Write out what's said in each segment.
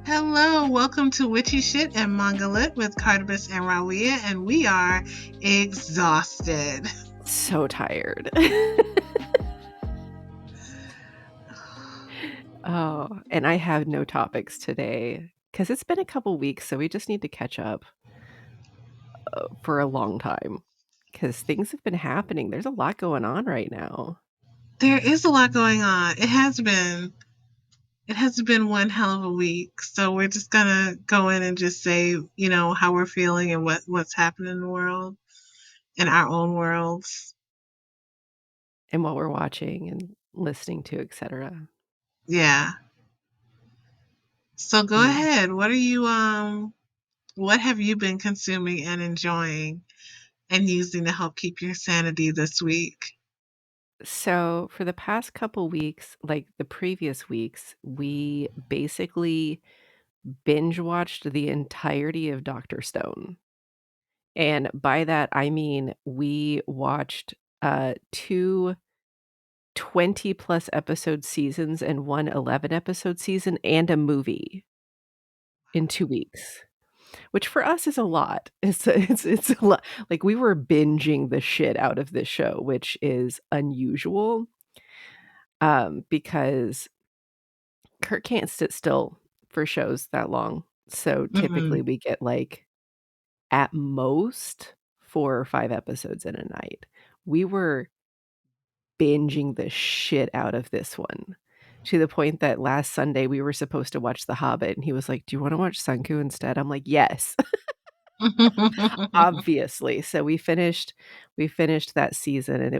Hello, welcome to Witchy Shit and Manga Lit with Cardibus and Rawia, and we are exhausted. So tired. Oh, and I have no topics today because it's been a couple weeks, so we just need to catch up for a long time because things have been happening. There's a lot going on right now. There is a lot going on. It has been one hell of a week. So we're just gonna go in and just say, how we're feeling and what's happening in the world, in our own worlds. And what we're watching and listening to, etc. Yeah. So go Mm. ahead. What have you been consuming and enjoying and using to help keep your sanity this week? So for the past couple weeks, like the previous weeks, we basically binge watched the entirety of Dr. Stone. And by that, I mean we watched two 20 plus episode seasons and one 11 episode season and a movie in 2 weeks, which for us is a lot. It's a lot. Like, we were binging the shit out of this show, which is unusual, because Kurt can't sit still for shows that long. So, typically, Hmm. we get, like, at most 4 or 5 episodes in a night. We were binging the shit out of this one, to the point that last Sunday we were supposed to watch The Hobbit, and he was like, "Do you wanna watch Senku instead?" I'm like, "Yes." Obviously. So we finished that season, and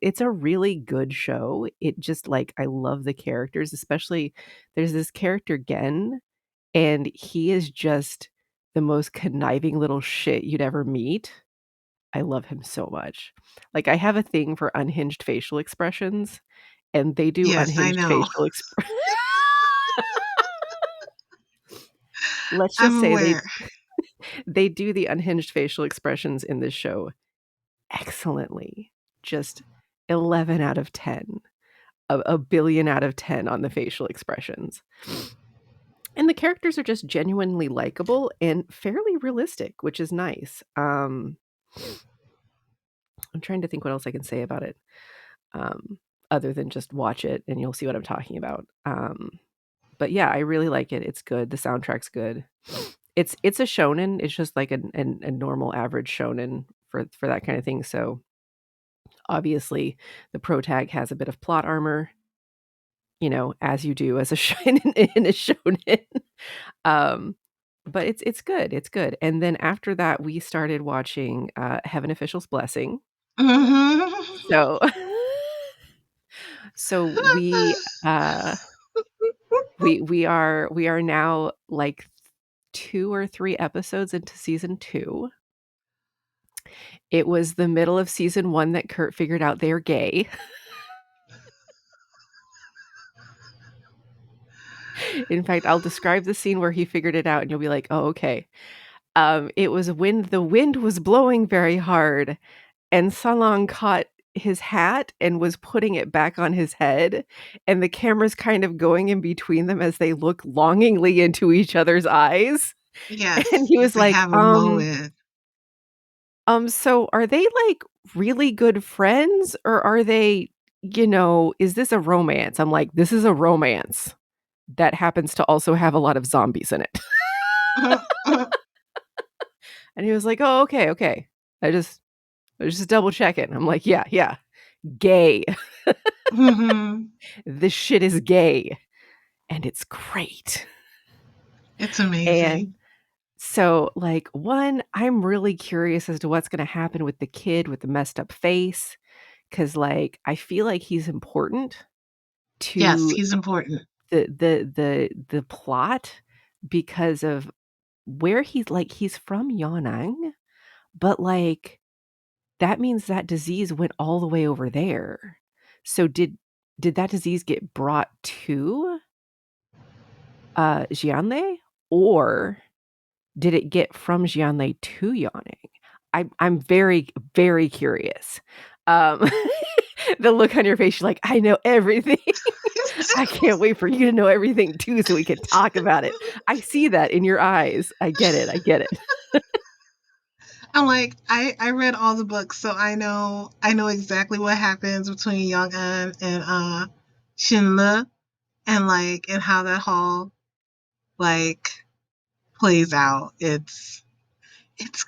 it's a really good show. It just, like, I love the characters, especially there's this character, Gen, and he is just the most conniving little shit you'd ever meet. I love him so much. Like, I have a thing for unhinged facial expressions, and they do Yes, I unhinged know. facial expr let's I'm just say aware. they do the unhinged facial expressions in this show excellently. Just 11 out of 10. A billion out of 10 on the facial expressions. And the characters are just genuinely likable and fairly realistic, which is nice. I'm trying to think what else I can say about it, other than just watch it and you'll see what I'm talking about. But yeah, I really like it. It's good. The soundtrack's good. It's a shonen. It's just like a normal average shonen for that kind of thing. So obviously, the pro tag has a bit of plot armor, as you do as a shonen in a shonen. Um, but it's good. It's good. And then after that, we started watching Heaven Official's Blessing. Mhm. So so we are now like 2 or 3 episodes into season 2. It was the middle of season 1 that Kurt figured out they're gay. In fact, I'll describe the scene where he figured it out, and you'll be like, "Oh, okay." It was when the wind was blowing very hard, and Salong caught his hat and was putting it back on his head, and the camera's kind of going in between them as they look longingly into each other's eyes, and Yes, he as was they like, have a moment. So are they, like, really good friends, or are they, is this a romance?" I'm like, "This is a romance that happens to also have a lot of zombies in it." And he was like, "Oh, okay, okay. I was just double checking." I'm like, "Yeah, yeah. Gay. Mhm. This shit is gay, and it's great." It's And amazing. so, like, 1, I'm really curious as to what's gonna happen with the kid with the messed up face, because I feel like he's important Yes, to he's important. the plot because of where he's from Yan'an, but, that means that disease went all the way over there. So did that disease get brought to, Jianlei, or did it get from Jianlei to Yawning? I'm very, very curious. Um, The look on your face, you're like, "I know everything. I can't wait for you to know everything too so we can talk about it." I see that in your eyes. I get it, I get it. I'm like, I read all the books, so I know exactly what happens between Young An and Shinle, and like and how that whole like plays out. It's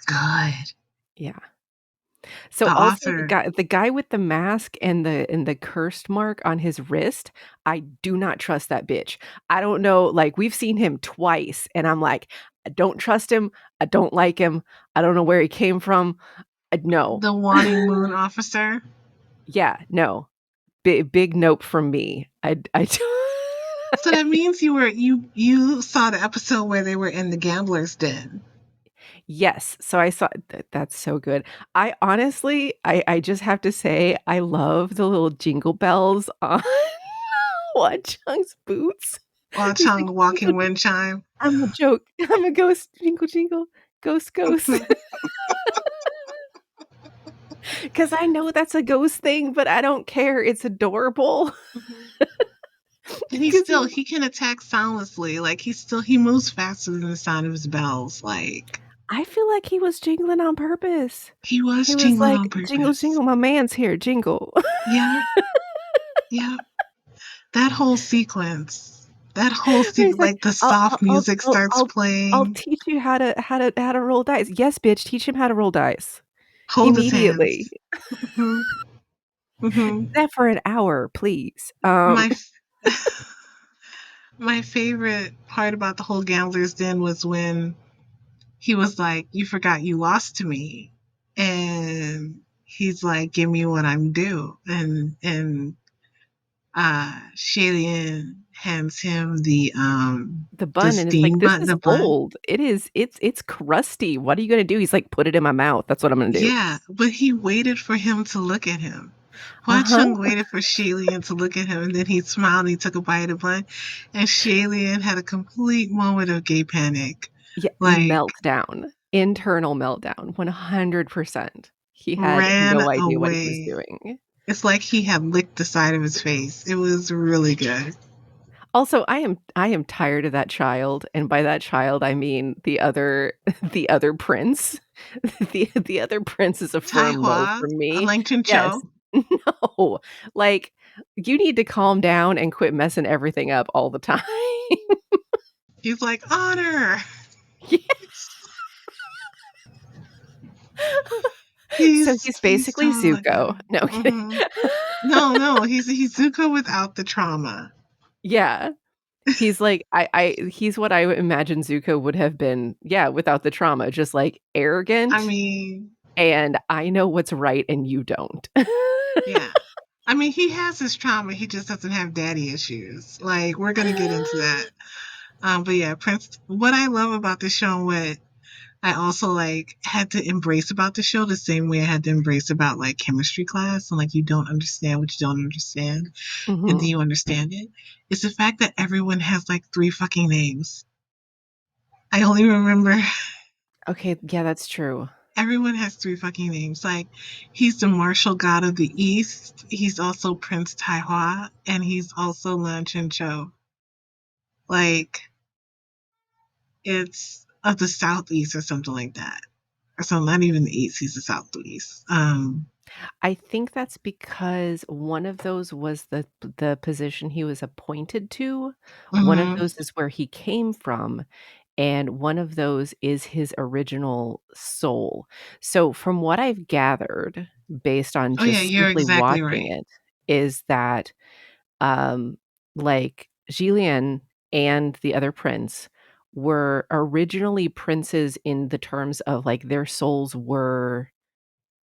good. Yeah. So The also author, the guy with the mask and the cursed mark on his wrist, I do not trust that bitch. I don't know, like, we've seen him twice, and I'm like, "I don't trust him. I don't like him. I don't know where he came from. No." the Wanting Moon officer. Yeah, no. Big nope from me. I So that means you saw the episode where they were in the gambler's den. Yes, so I saw that's so good. I honestly, I just have to say, I love the little jingle bells on Hua Chang's boots. While He's Chung like, the "Jingle, walking jin wind chime. I'm a joke. I'm a ghost. Jingle, jingle. Ghost, ghost." 'Cause I know that's a ghost thing, but I don't care. It's adorable. Mhm. And 'Cause he he can attack soundlessly. Like he moves faster than the sound of his bells. Like I feel like he was jingling on purpose. he was He was jingling like, on "Jingle, purpose. jingle, my man's here, jingle." Yeah, yeah. That whole sequence. That whole He's sequence, like, like the soft music starts I'll playing. teach you how to roll dice." Yes, bitch, teach him how to roll dice. Hold his Immediately. hands. Hmm. Hmm. That for an hour, please. My my favorite part about the whole Gambler's Den was when he was like, "You forgot you lost to me," and he's like, "Give me what I'm due," and Shailene hands him The the bun, and it's like, steam "This bun, is the bun. old. It's crusty. What are you gonna do?" He's like, "Put it in my mouth. That's what I'm gonna do." Yeah, but he waited for him to look at him. Hua Uh-huh. Chung waited for Shailene to look at him, and then he smiled and he took a bite of the bun, and Shailene had a complete moment of gay panic, Yeah, like meltdown. Internal meltdown, 100%. He had ran no idea what he was away. doing. It's like he had licked the side of his face. It was really good. Also, I am tired of that child, and by that child, I mean the other the other prince. The other prince is a Tai firm no Hua, from me. Langton Yes. Cho, No. Like, you need to calm down and quit messing everything up all the time. he's like, honor. Yeah. So he's He's basically totally Zuko. good. No, kidding. Hmm. No, no, he's Zuko without the trauma. Yeah. He's like he's what I would imagine Zuko would have been, yeah, without the trauma, just, like, I arrogant, mean, and I know what's right and you don't. yeah. I mean, he has his trauma. He just doesn't have daddy issues. Like we're gonna get into that. But yeah, Prince. What I love about the show, and what I also like had to embrace about the show, the same way I had to embrace about like chemistry class, and like you don't understand what you don't understand, and then Mhm. you understand it, is the fact that everyone has like three fucking names. I only remember Okay, yeah, that's true. everyone has three fucking names. Like he's the martial god of the east. He's also Prince Taihua, and he's also Lan Chen Cho. Like it's of the southeast or something like that. Or so not even the east, he's the southeast. I think that's because one of those was the position he was appointed to, one of Mhm. those is where he came from, and one of those is his original soul. So, from what I've gathered, based on Oh yeah, just you're simply exactly watching right. it, is that, um, like, Jillian and the other prince were originally princes in the terms of, like, their souls were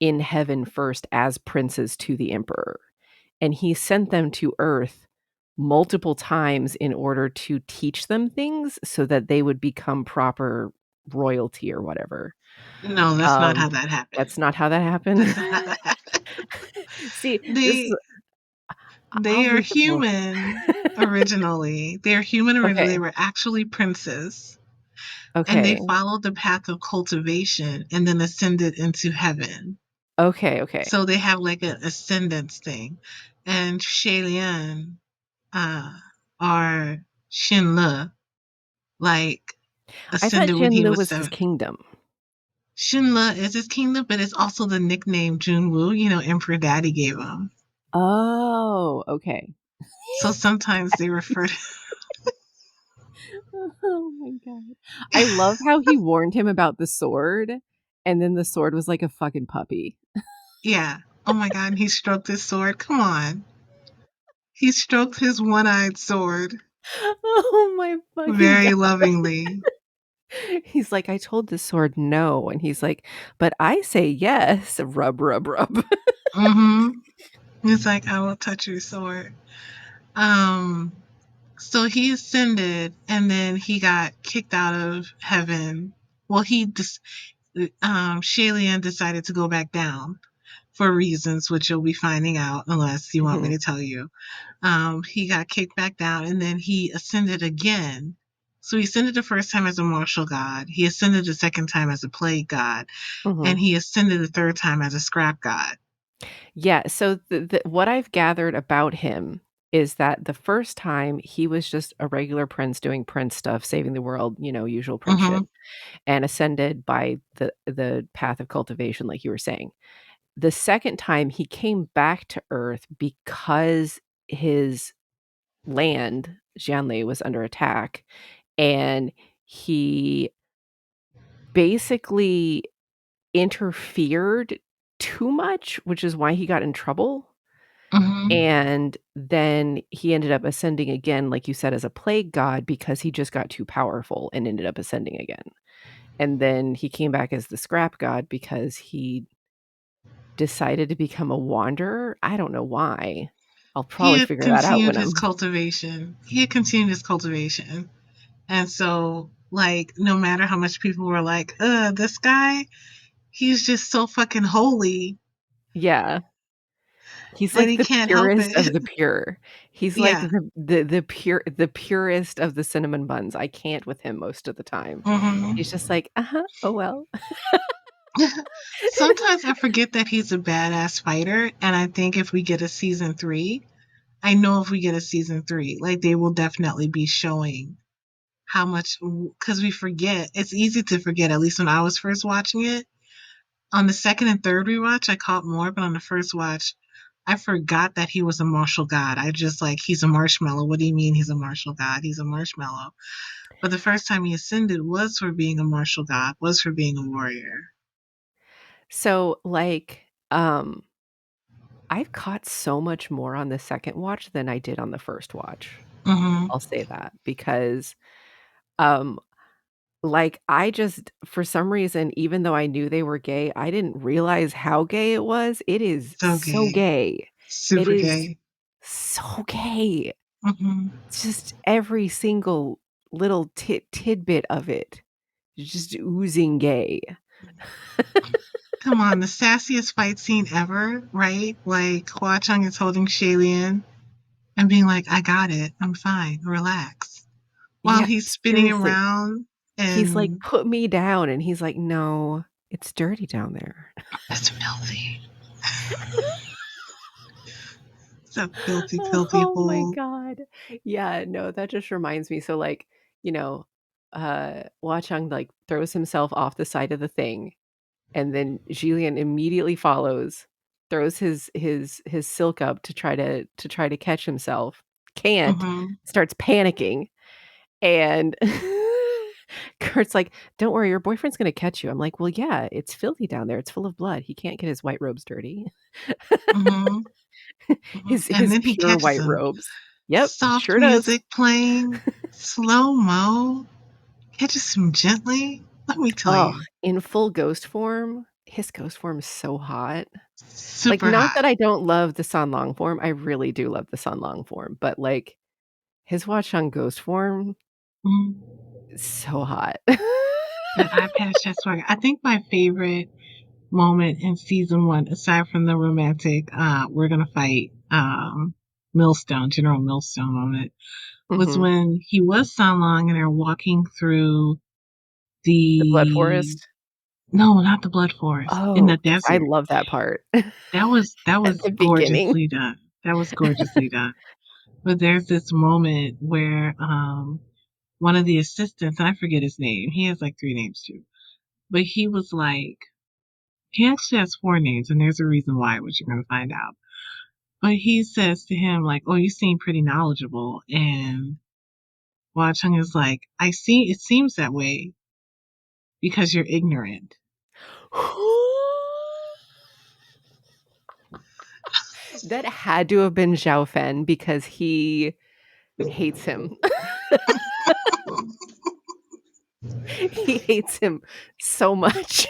in heaven first as princes to the emperor, and he sent them to Earth multiple times in order to teach them things so that they would become proper royalty or whatever. No, that's not Um, how that happened. that's not how that happened? That's not how that happened. See, this is They I'll they are read the book. human originally. They're human originally. They Okay, were actually princes. And they okay. followed the path of cultivation and then ascended into heaven. Okay, okay. So they have like an ascendance thing. And Shaylin, uh, or Shinle, like I thought ascended when he Jinlu was was his 7. kingdom. Shinle is his kingdom, but it's also the nickname Junwoo, Emperor Daddy gave him. Oh, okay. So sometimes they refer to Oh my god. I love how he warned him about the sword, and then the sword was like a fucking puppy. yeah. Oh my god, and he stroked his sword. Come on. He stroked his one-eyed sword Oh my fucking god. very lovingly. He's like, "I told the sword no," and he's like, "But I say yes." Rub, rub, rub. Mhm. He's like, "I will touch your sword." Um So he ascended, and then he got kicked out of heaven. Well, Shalian decided to go back down for reasons which you'll be finding out unless you want me Mhm, to tell you. He got kicked back down, and then he ascended again. So he ascended the first time as a martial god. He ascended the second time as a plague god, and mhm. he ascended the third time as a scrap god. Yeah, so what I've gathered about him is that the first time he was just a regular prince doing prince stuff, saving the world, usual prince shit, Mm-hmm. and ascended by the path of cultivation, like you were saying. The second time he came back to Earth because his land, Xianli, was under attack, and he basically interfered too much, which is why he got in trouble. Mm-hmm. And then he ended up ascending again, like you said, as a plague god because he just got too powerful and ended up ascending again. And then he came back as the scrap god because he decided to become a wanderer. I don't know why. I'll He probably had figure that out continued when his I'm cultivation. He had continued his cultivation. And so, like, no matter how much people were like, this guy, he's just so fucking holy yeah. He's and like he the can't help purest of it. the pure. He's like Yeah. the purest of the cinnamon buns. I can't with him most of the time. Hmm. He's just like, "Uh-huh, oh well." Sometimes I forget that he's a badass fighter. And I think if we get a season 3, I know if we get a season 3, like, they will definitely be showing how much, because we forget. It's easy to forget, at least when I was first watching it. On the second and third rewatch, I caught more, but on the first watch, I forgot that he was a martial god. I just like, he's a marshmallow. What do you mean he's a martial god? He's a marshmallow. But the first time he ascended was for being a martial god, was for being a warrior. So, like, I've caught so much more on the second watch than I did on the first watch. Hmm. I'll say that because, um, like, I just for some reason, even though I knew they were gay, I didn't realize how gay it was. It is So so gay. gay. It Super is gay. so gay. Hmm. Just every single little tidbit of it, just oozing gay. Come on, the sassiest fight scene ever, right? Like, Hua Chung is holding Shaylin and being like, I got it. I'm fine. Relax. While Yeah, he's spinning seriously. around He's like, and "Put me down," and he's like, "No, it's dirty down there." it's filthy. It's a filthy, filthy Oh my hole. god. Yeah, no, that just reminds me, so, like, you know, Hua Chang, like, throws himself off the side of the thing, and then Jillian immediately follows, throws his silk up to try to catch himself, can't, Hmm. starts panicking, and Kurt's like, "Don't worry, your boyfriend's gonna catch you." I'm like, "Well, yeah, it's filthy down there, it's full of blood, he can't get his white robes dirty." Hmm. Hmm. And His then he pure catches white him. robes. Yep, Soft sure does. music playing, slow mo, catches him gently. Let me tell Oh, you, in full ghost form, his ghost form is so hot. Like, super not that hot. I don't love the San Long form, I really do love the San Long form, but, like, his Watchung ghost form Mhm. is so hot. That eye patch, that's why I think my favorite moment in season 1, aside from the romantic, we're gonna fight, Millstone, General Millstone moment, was Mhm. when he was Sanlong and they're walking through The Blood the Forest? No, not the Blood Forest. In the Oh, 'cause I desert. love that part That at was the beginning. gorgeously done. That was gorgeously done. But there's this moment where one of the assistants, and I forget his name. He has like 3 names too. But he was like he actually has 4 names, and there's a reason why, which you're gonna find out. But he says to him, like, "Oh, you seem pretty knowledgeable." And Hua Chung is like, "I see. It seems that way because you're ignorant." That had to have been Zhao Fen because he hates him. He hates him so much.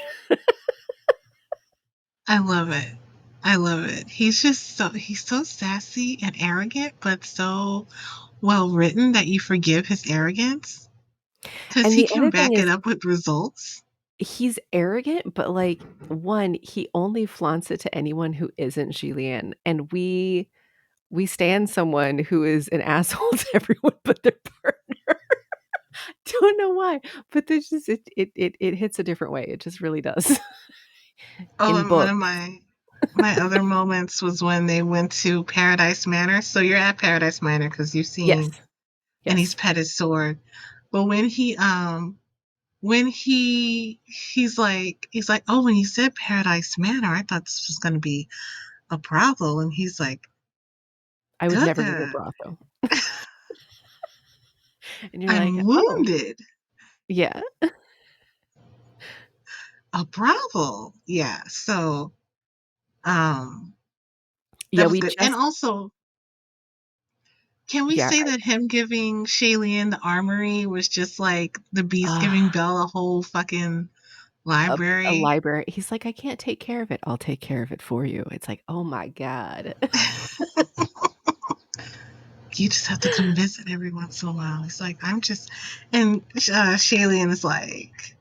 I love it. I love it. He's so sassy and arrogant, but so well written that you forgive his arrogance because And he the can other thing back it is up with results. he's arrogant, but, like, 1, he only flaunts it to anyone who isn't Xilian, and we stand someone who is an asshole to everyone but their partner. Don't know why, but there's just it hits a different way, it just really does. Oh, In and one books. of my other moments was when they went to Paradise Manor. So you're at Paradise Manor because you've Yes. seen and he's Yes. pet his sword. But when he's like, "Oh, when you said Paradise Manor, I thought this was gonna be a brothel." And he's like, I would never go to a "Good. brothel. And you're like, I'm "Oh, wounded. yeah." A brothel." Yeah. So um Yeah, that was we good. And just also, can we yeah, say that him giving Shailene the armory was just like the Beast giving uh, Belle a whole fucking a library? library he's like, "I can't take care of it, I'll take care of it for you." It's like, "Oh my god." You just have to come visit every once in a while. It's like, I'm just, and Shailene is like,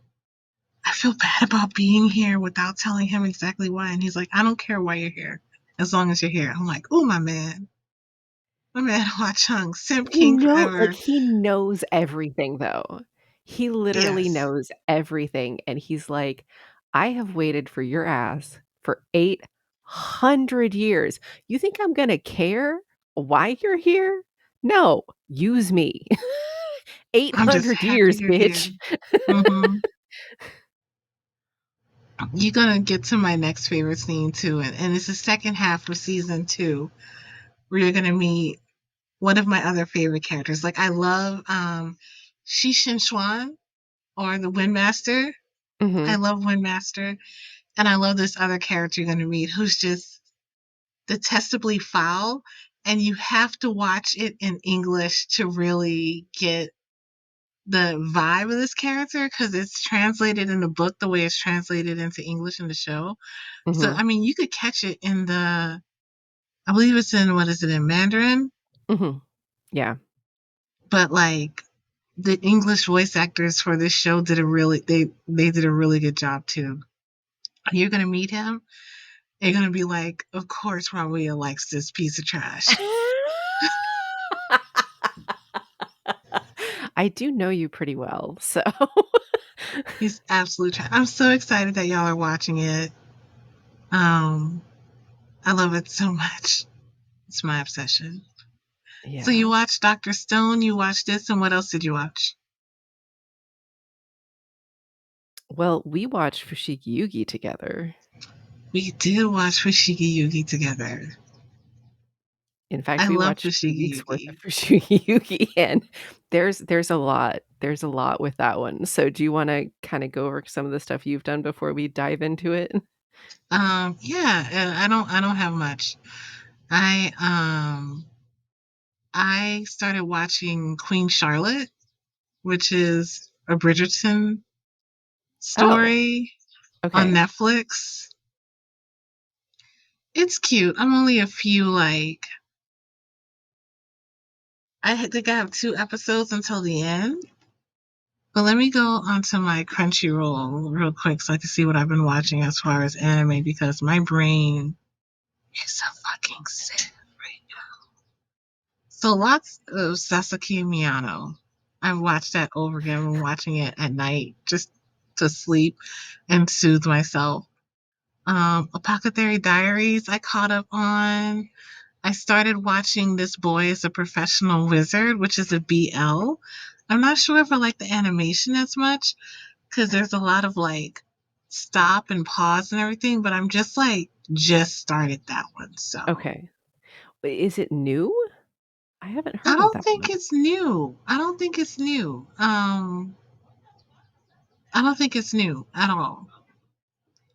I feel bad about being here without telling him exactly why. And he's like, I don't care why you're here, as long as you're here. I'm like, oh, my man, Hua Chung, Simp King forever. He knows everything though. He literally Yes, knows everything, and he's like, "I have waited for your ass for 800 years. You think I'm gonna care why you're here? No, use me." I'm just 800 happy years, you're here. bitch. Hmm. You're gonna get to my next favorite scene too, and it's the second half of season 2, where you're gonna meet one of my other favorite characters. Like I love Shi Shin Chuan, or the Windmaster. I Mhm, love Windmaster, and I love this other character you're gonna meet who's just detestably foul, and you have to watch it in English to really get the vibe of this character because it's translated in the book the way it's translated into English in the show. So mhm, I mean, you could catch it in the I believe it's in what is it in Mandarin, mhm. Yeah. but like the English voice actors for this show did a really they did a really good job too. You're gonna meet him. You're gonna be like, of course, Ramuya likes this piece of trash. I do know you pretty well, so He's absolute trash. I'm so excited that y'all are watching it. Um, I love it so much. It's my obsession. So you Yeah. watched Doctor Stone, you watched this, and what else did you watch? Well, we watched Fushigi Yugi together. We did watch Fushigi Yugi together. In fact, I we love watched 2 Fushigi weeks worth of Yugi. Fushigi Yugi, and there's a lot with that one. So do you wanna kinda go over some of the stuff you've done before we dive into it? Yeah, I don't have much. I um I started watching Queen Charlotte, which is a Bridgerton Oh, story on okay. Netflix. It's cute. I'm only a few like think I have 2 episodes until the end. But let me go onto my Crunchyroll real quick so I can see what I've been watching as far as anime because my brain is a fucking sieve right now. So lots of Sasaki Miyano. I've watched that over again. I'm watching it at night. Just to sleep and soothe myself. Apothecary Diaries, I caught up on. I started watching This Boy is a Professional Wizard, which is a BL. I'm not sure if I like the animation as much because there's a lot of like stop and pause and everything, but I'm just started that one. So Okay. Is it new? I haven't I heard of don't that think one. it's new. I don't think it's new. I don't think it's new at all.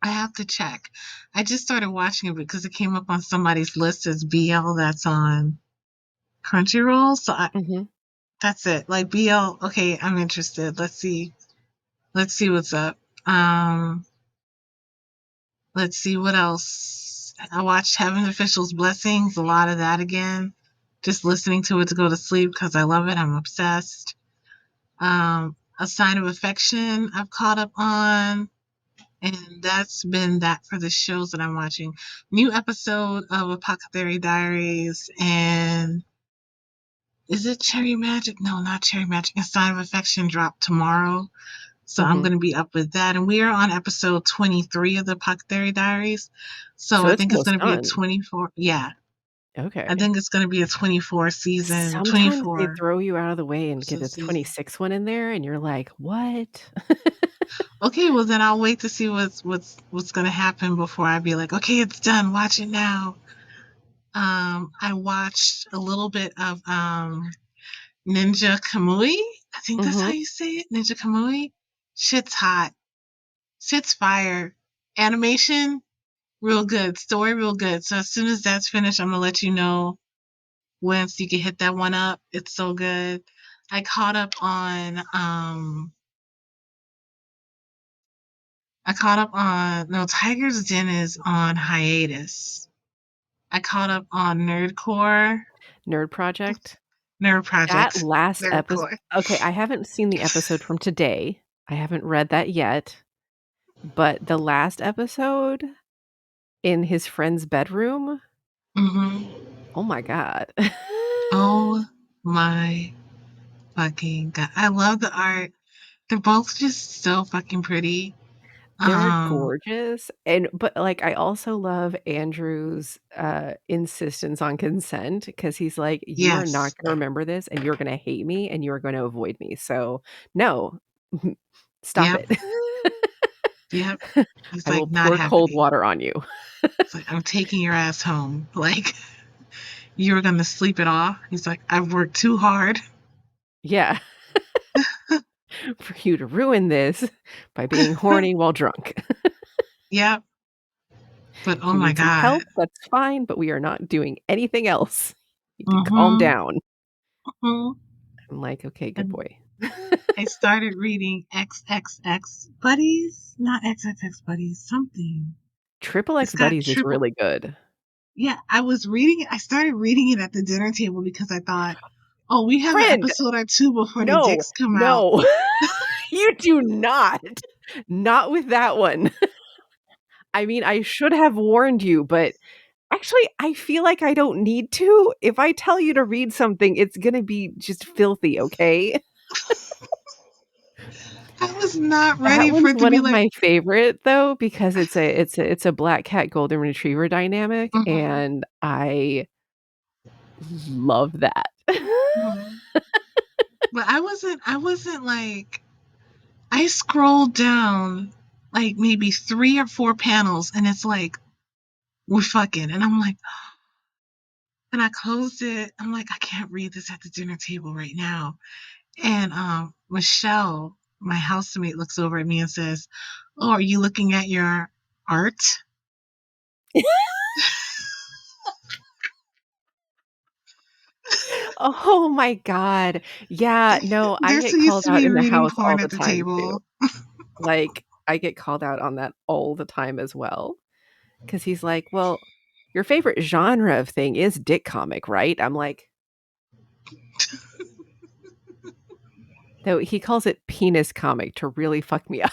I have to check. I just started watching it because it came up on somebody's list as BL that's on Crunchyroll. Mhm. That's it. Like BL. Okay, I'm interested. Let's see. Let's see what's up. Um, let's see what else. I watched Heaven Official's Blessings. A lot of that again. Just listening to it to go to sleep because I love it. I'm obsessed. A Sign of Affection. I've caught up on. And that's been that for the shows that I'm watching. New episode of Apothecary Diaries and is it Cherry Magic? No, not Cherry Magic. A Sign of Affection dropped tomorrow. So I'm Mhm. going to be up with that. And we are on episode 23 of the Apothecary Diaries. So So I it's think it's almost going to be a done. 24. Yeah. I Okay. think it's going to be a 24 season, Sometimes they 24 throw you out of the way and get episode a season. 26 one in there, and you're like, "What?" Okay, well then I'll wait to see what's going to happen before I be like, okay, it's done. Watch it now. I watched a little bit of Ninja Kamui. I think that's how Mhm. you say it. Ninja Kamui. Shit's hot. Shit's fire. Animation, real good. Story, real good. So as soon as that's finished, I'm gonna let you know once you can hit that one up. It's so good. I caught up on no, Tiger's Den is on hiatus. I caught up on Nerdcore. Nerd Project. Nerd That Projects. last episode. Nerdcore. Okay, I haven't seen the episode from today. I haven't read that yet, but the last episode in his friend's bedroom, Mm-hmm. oh my god. Oh my fucking god. I love the art. They're both just so fucking pretty. They're Um, gorgeous, and but, like, I also love Andrew's, insistence on consent because he's like, "You are not yes. gonna remember this, and you're gonna hate me, and you are gonna avoid me, so, no. Stop Yep. it. Yep. He's I will like not pour cold happening. water on you." It's like I'm taking your ass home. Like you're gonna sleep it off. He's like, I've worked too hard. Yeah. For you to ruin this by being horny while drunk. Yep. But If oh you my need some god. help, that's fine, but we are not doing anything else. You need to calm Mm-hmm. down. Mm-hmm. I'm like, "Okay, good And boy." I started reading XXX Buddies, not XXX Buddies, something. Triple It's X got Buddies is triple. really good. Yeah, I was reading it. I started reading it at the dinner table because I thought, oh, we have an Friend, episode or two before the no, dicks come out. no. You do not. Not with that one. I mean, I should have warned you, but actually, I feel like I don't need to. If I tell you to read something, it's gonna be just filthy, okay? I was not That ready for one's it to one be of like, my favorite, though, because it's a black cat golden retriever dynamic, mhm, and I love that. mhm. But I wasn't like, I scrolled down like maybe 3 or 4 panels and it's like, we're fucking. And I'm like, and I closed it. I'm like, I can't read this at the dinner table right now. And Michelle, my housemate, looks over at me and says, "Oh, are you looking at your art?" Oh my god. Yeah, no, I They're so get used called to out me in the reading house all porn the at the time too. table. Like, I get called out on that all the time as well, because he's like, "Well, your favorite genre of thing is dick comic, right?" I'm like, though he calls it penis comic to really fuck me up.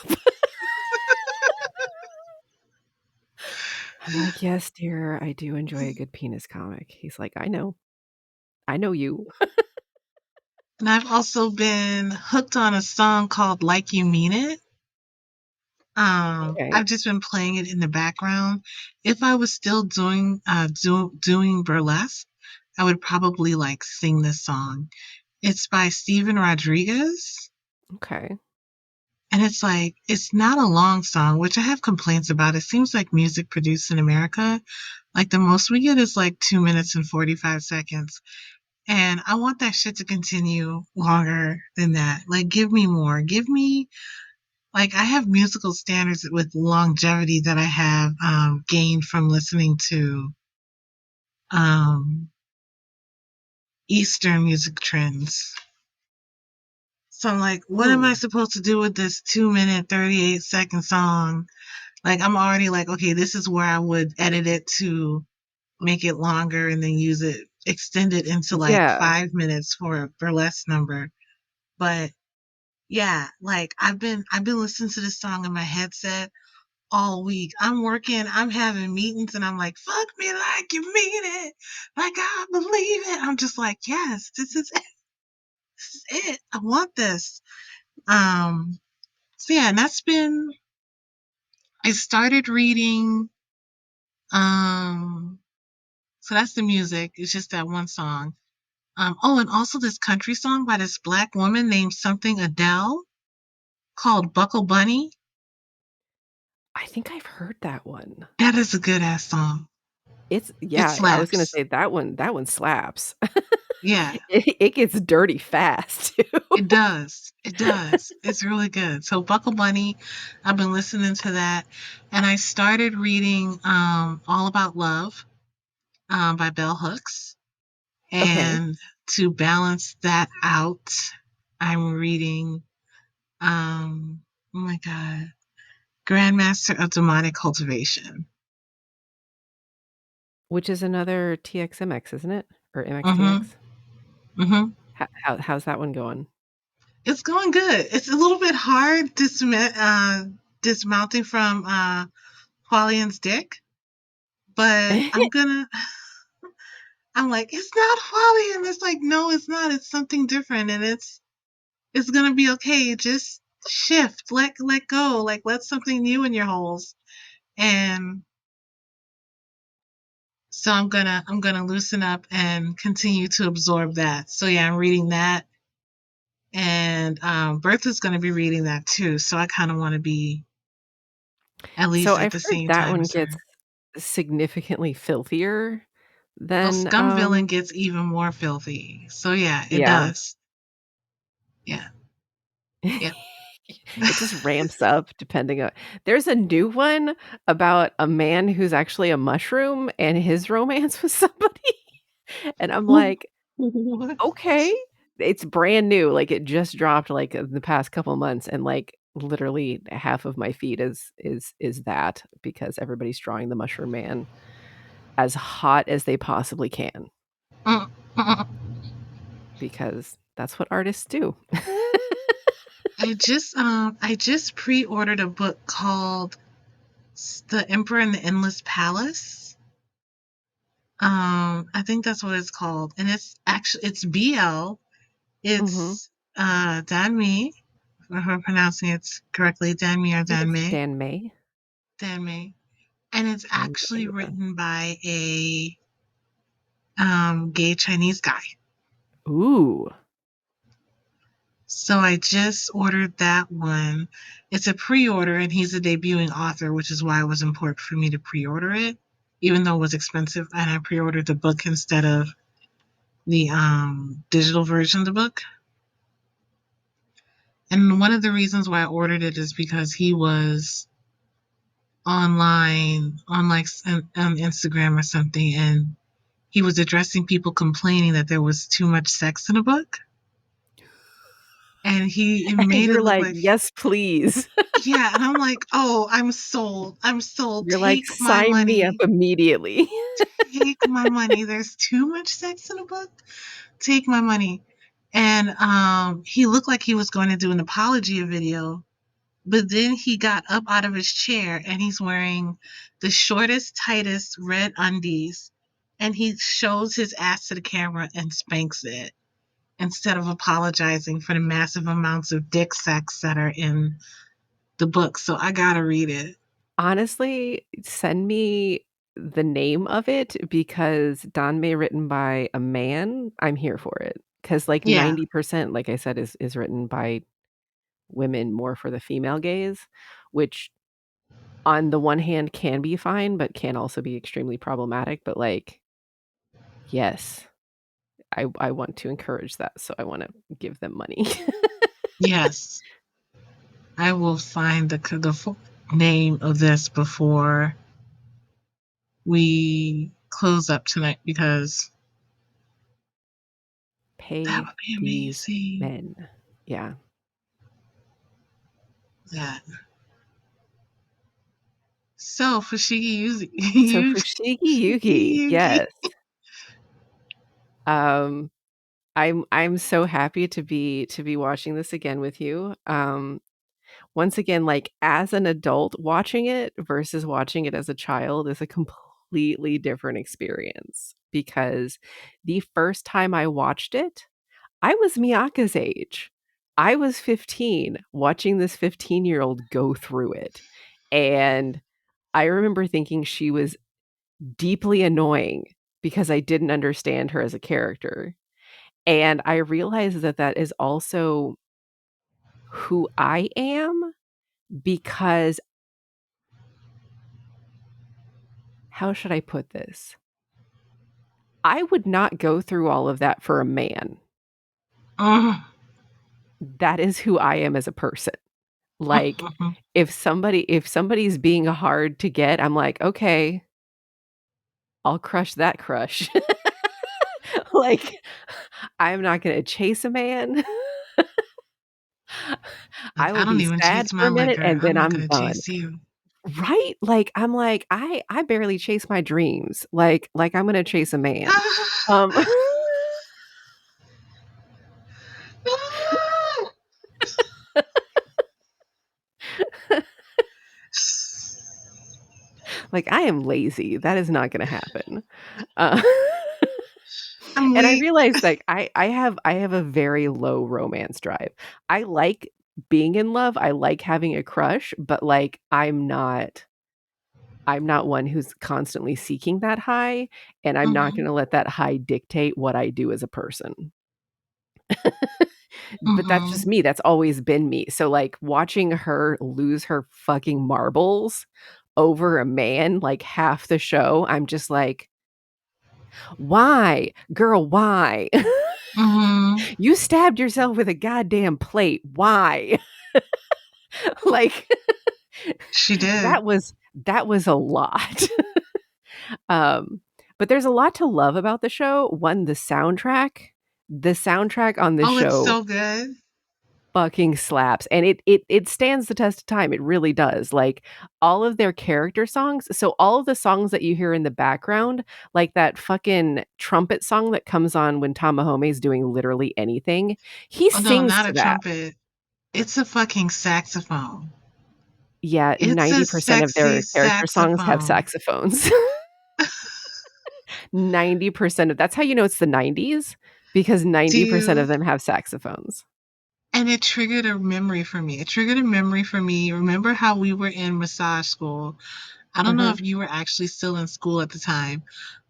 I'm like, "Yes, dear, I do enjoy a good penis comic." He's like, "I know. I know you." And I've also been hooked on a song called "Like You Mean It." Okay. I've just been playing it in the background. If I was still doing burlesque, I would probably like sing this song. It's by Steven Rodriguez, Okay. and it's like it's not a long song, which I have complaints about. It seems like music produced in America, like the most we get is like 2 minutes and 45 seconds. And I want that shit to continue longer than that. Like, give me more. Give me, like, I have musical standards with longevity that I have gained from listening to um, Eastern music trends. So I'm like, what am I Hmm. supposed to do with this 2 minute, 38-second song? Like, I'm already like, okay, this is where I would edit it to make it longer and then use it, extend it into like Yeah. 5 minutes for a burlesque number. But yeah, like I've been listening to this song in my headset all week. I'm working, I'm having meetings, and I'm like, fuck me like you mean it. Like I believe it. I'm just like, yes, this is it. This is it. I want this. Um so yeah, and that's been I started reading um so that's the music. It's just that one song. Oh, and also this country song by this black woman named something Adele called Buckle Bunny. I think I've heard that one. That is a good ass song. It's It yeah, I was gonna slaps. say that one slaps. Yeah, It gets dirty fast too. it does. It does. It's really good. So Buckle Bunny, I've been listening to that, and I started reading All About Love by Bell Hooks. Okay. And to balance that out, I'm reading oh my god, Grandmaster of Demonic Cultivation. Which is another TXMX, isn't it? Or Mm-hmm. MXTX? Mm-hmm. How's that one going? It's going good. It's a little bit hard dismounting from Qualian's dick, but I'm like, it's not Hualian. It's like, no, it's not. It's something different, and it's gonna be okay. Just shift, let go, like let something new in your holes. And so I'm gonna loosen up and continue to absorb that. So yeah, I'm reading that, and Bertha's gonna be reading that too. So I kind of want to be at So least at I've the heard same that time one as gets her. significantly filthier Oh, than, Scum Villain gets even more filthy. So yeah, it yeah. does. Yeah, yeah. It just ramps up depending on there's a new one about a man who's actually a mushroom and his romance with somebody, and I'm like, What? "Okay." It's brand new, like, it just dropped, like, in the past couple months, and, like, literally half of my feed is that because everybody's drawing the mushroom man as hot as they possibly can Mm, mm. because that's what artists do. I just pre-ordered a book called The Emperor and the Endless Palace. I think that's what it's called, and it's BL. Mhm. It's Danmi, if I'm pronouncing it correctly, Danmi or I think it's Danmei, Dan May. Danmei, and it's Dan actually May, yeah. written by a gay Chinese guy. Ooh. So I just ordered that one. It's a pre-order, and he's a debuting author, which is why it was important for me to pre-order it, even though it was expensive. And I pre-ordered the book instead of the digital version of the book. And one of the reasons why I ordered it is because he was online on like Instagram or something, and he was addressing people complaining that there was too much sex in the book, and it And made it you're look like, like, "Yes, please." yeah, and I'm like, oh, I'm sold. I'm sold. You're like, Take my "Sign me up money. immediately." Take my money. There's too much sex in the book. Take my money. And he looked like he was going to do an apology video, but then he got up out of his chair and he's wearing the shortest, tightest red undies, and he shows his ass to the camera and spanks it instead of apologizing for the massive amounts of dick sex that are in the book, so I gotta read it. Honestly, send me the name of it because Danmei written by a man, I'm here for it. Because like, Yeah. 90%, like I said, is written by women more for the female gaze, which on the one hand can be fine, but can also be extremely problematic, but, like, yes, I want to encourage that, so I wanna give them money. Yes. I will find the full name of this before we close up tonight because that Pay would be these amazing. men. Yeah. Yeah. So Fushigi Yugi, So Fushigi Yugi, Yugi. yes. Um, I'm so happy to be watching this again with you. Once again, like, as an adult watching it versus watching it as a child is a completely different experience because the first time I watched it, I was Miyaka's age. I was 15 watching this 15-year-old go through it, and I remember thinking she was deeply annoying because I didn't understand her as a character, and I realized that that is also who I am because how should I put this? I would not go through all of that for a man. Mm. That is who I am as a person. Like, if somebody's being hard to get, I'm like, "Okay, I'll crush that crush." Like, I'm not gonna chase a man. I Like, I will don't be even sad chase for my a minute, liquor. and I'm then not I'm gonna done. chase you. Right? Like, I'm like, I barely chase my dreams. Like I'm gonna chase a man. Um Like, I am lazy. That is not gonna happen. Uh, I'm and I weak. realized, like, I have a very low romance drive. I like being in love, I like having a crush, but, like, I'm not one who's constantly seeking that high, and I'm not Mhm. gonna let that high dictate what I do as a person. But that's just Mhm. me, that's always been me. So, like, watching her lose her fucking marbles over a man, like, half the show, I'm just like, "Why? Girl, why? Mhm. You stabbed yourself with a goddamn plate. Why?" Like, She did. that was a lot. Um, but there's a lot to love about the show. One, the soundtrack on this Oh, it's show so good. fucking slaps, and it stands the test of time, it really does, like, all of their character songs so all of the songs that you hear in the background, like that fucking trumpet song that comes on when Tamahome's doing literally anything, he Oh no, sings not to a that. trumpet. It's a fucking saxophone. Yeah, It's a 90% of sexy their character songs have saxophone. saxophones. 90% of that's how you know it's the '90s, because Do 90% you? of them have saxophones. And it triggered a memory for me. It triggered a memory for me. Remember how we were in massage school? I don't know Uh-huh. if you were actually still in school at the time,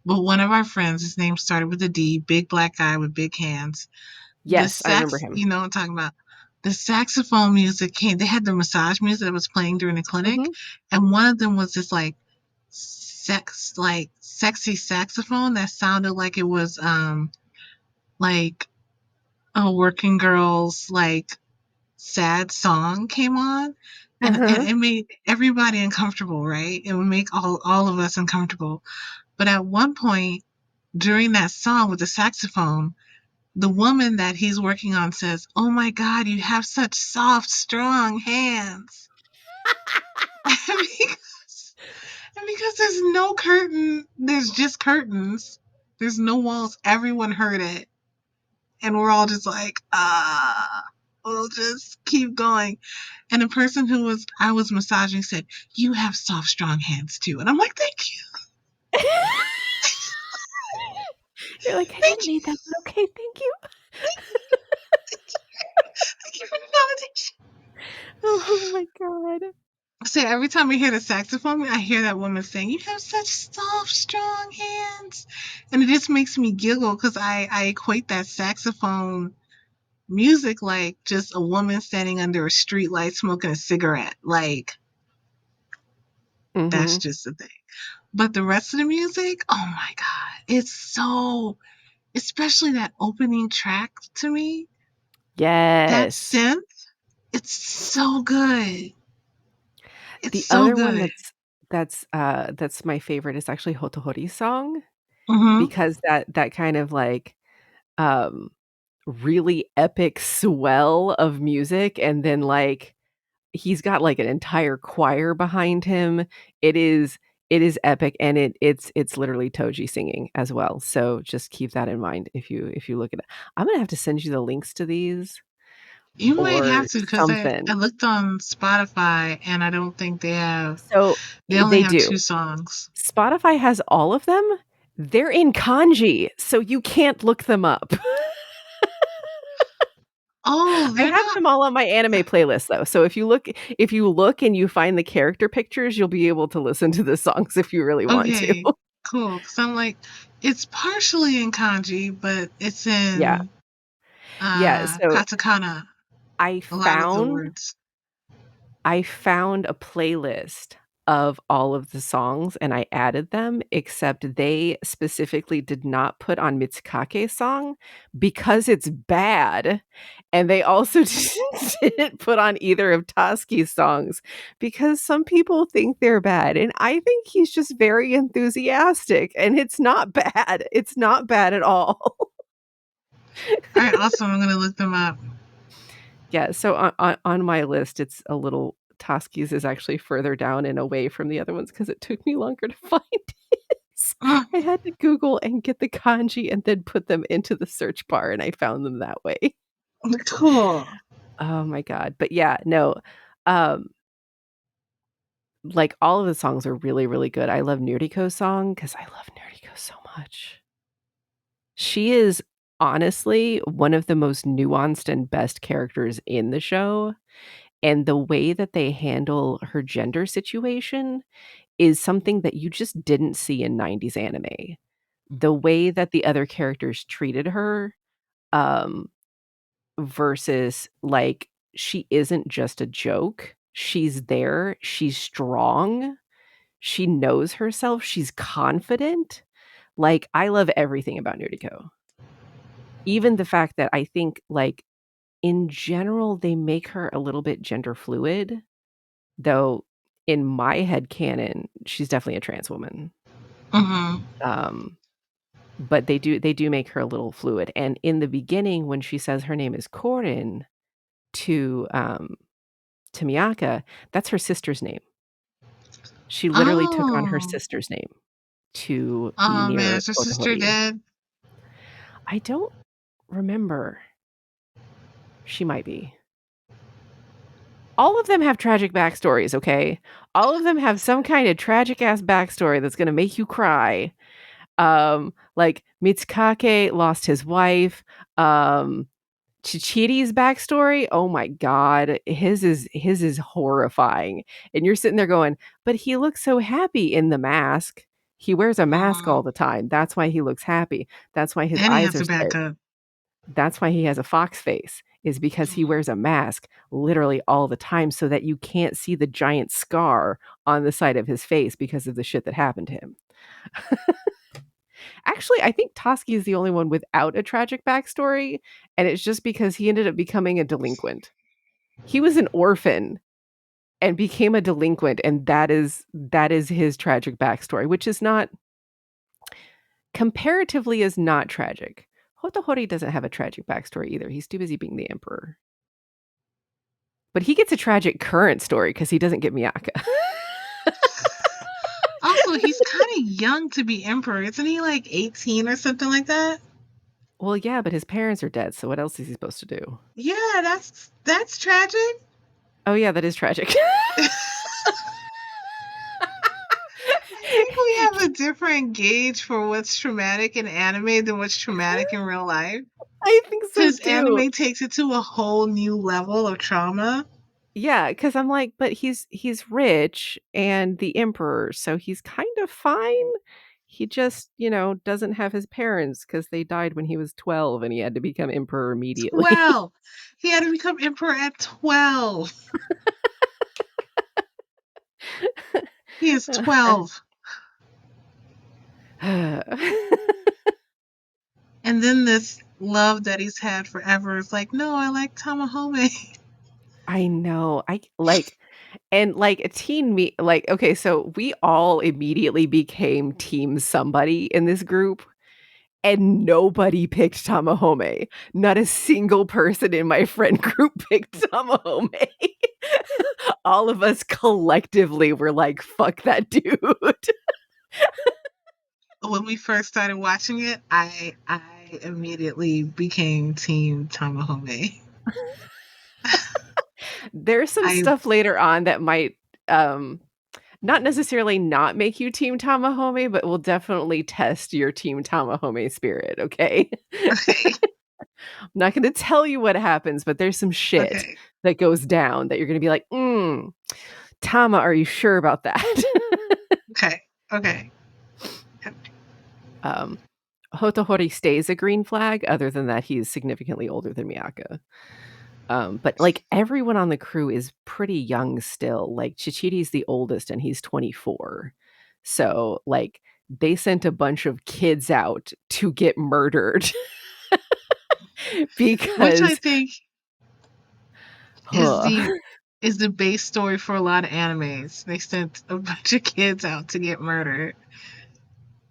but one of our friends, his name started with a D, big black guy with big hands. The Yes, I remember sax, him. you know what I'm talking about? The saxophone music came, they had the massage music that was playing during the clinic, Mhm. and one of them was this like sexy saxophone that sounded like it was like a working girl's like sad song came on, and Uh-huh. it made everybody uncomfortable, right? It would make all of us uncomfortable. But at one point during that song with the saxophone, the woman that he's working on says, "Oh my God, you have such soft, strong hands." and because, and because there's no curtain, there's just curtains. There's no walls. Everyone heard it, and we're all just like, we'll just keep going. And the person who was I was massaging said, "You have soft, strong hands too." And I'm like, "Thank you, You're like, "I thank didn't you, need that, but okay, thank you." thank you, thank you for the validation." Oh my god. So every time I hear the saxophone, I hear that woman saying, "You have such soft, strong hands," and it just makes me giggle because I equate that saxophone music like just a woman standing under a street light smoking a cigarette. Like that's Mhm. just the thing. But the rest of the music, oh my god, it's so, especially that opening track to me, that Yes. synth, it's so good. It's The so other one good. that's my favorite is actually Hotohori's song Mhm. because that kind of, like, um, really epic swell of music, and then, like, he's got, like, an entire choir behind him. It is it is epic, and it's literally Toji singing as well, so just keep that in mind if you look at it. I'm gonna have to send you the links to these You might or have to because I something. looked on Spotify and I don't think they have, So, they only they have do. 2 songs. Spotify has all of them. They're in kanji, so you can't look them up. Oh, I they're have not, them all on my anime playlist, though, so if you look and you find the character pictures, you'll be able to listen to the songs if you really want to. okay, cool. Because 'cause I'm like, it's partially in kanji, but it's Yeah. in, Yeah, so katakana, I a lot of the found words. I found a playlist of all of the songs and I added them, except they specifically did not put on Mitsukake's song because it's bad. And they also didn't put on either of Toski's songs because some people think they're bad. And I think he's just very enthusiastic and it's not bad. It's not bad at all. Alright, awesome, I'm gonna look them up. Yeah, so on my list, it's a little Toskies is actually further down and away from the other ones because it took me longer to find it. Mm, I had to Google and get the kanji and then put them into the search bar, and I found them that way. cool. Oh my god, but yeah, no, um, like, all of the songs are really, really good. I love Nuriko's song because I love Nuriko so much. She is honestly one of the most nuanced and best characters in the show. And the way that they handle her gender situation is something that you just didn't see in 90s anime. The way that the other characters treated her, um, versus, like, she isn't just a joke. She's there, she's strong, she knows herself, she's confident. Like, I love everything about Nuriko. Even the fact that I think, like, in general, they make her a little bit gender fluid. Though, in my head canon, she's definitely a trans woman. Mhm. Um, but they do make her a little fluid, and in the beginning, when she says her name is Korin to Miyaka, that's her sister's name. She literally took on her Oh. sister's name to be Oh, man, near is her sister Otohori. dead? I don't remember. She might be. All of them have tragic backstories, okay? All of them have some kind of tragic ass backstory that's gonna make you cry. Like Mitsukake lost his wife. Chichiri's backstory, oh my god, his is horrifying. And you're sitting there going, "But he looks so happy in the mask. He wears a mask all Mhm. the time. That's why he looks happy. That's why his And he eyes has are to back set. up. That's why he has a fox face, is because he Mhm. wears a mask literally all the time so that you can't see the giant scar on the side of his face because of the shit that happened to him." Actually, I think Toski is the only one without a tragic backstory, and it's just because he ended up becoming a delinquent. He was an orphan and became a delinquent, and that is his tragic backstory, which is not comparatively is not tragic. Hotohori doesn't have a tragic backstory either. He's too busy being the emperor. But he gets a tragic current story because he doesn't get Miyaka. Also, he's kinda young to be emperor. Isn't he, like, 18 or something like that? Well, yeah, but his parents are dead, so what else is he supposed to do? Yeah, that's tragic. Oh, yeah, that is tragic. I think we have a different gauge for what's traumatic in anime than what's traumatic in real life. I think so Because too. anime takes it to a whole new level of trauma. Yeah, because I'm like, but he's rich and the emperor, so he's kind of fine. He just, doesn't have his parents because they died when he was 12 and he had to become emperor immediately. 12. He had to become emperor at 12. He is 12. And then this love that he's had forever is like, no, I like Tamahome. I know. I like and like a teen me like okay, so we all immediately became team somebody in this group and nobody picked Tamahome. Not a single person in my friend group picked Tamahome. All of us collectively were like, fuck that dude. When we first started watching it, I immediately became team Tamahome. There's some I stuff later on that might not necessarily not make you team Tamahome, but will definitely test your team Tamahome spirit, okay? okay. I'm not gonna tell you what happens, but there's some shit Okay. that goes down that you're gonna be like, Tama, are you sure about that? Okay. Okay. um, Hotohori stays a green flag. Other than that, he's significantly older than Miyaka. But like everyone on the crew is pretty young still. Like Chichiri's the oldest and he's 24. So like they sent a bunch of kids out to get murdered Which I because think is huh, the base story for a lot of animes. They sent a bunch of kids out to get murdered.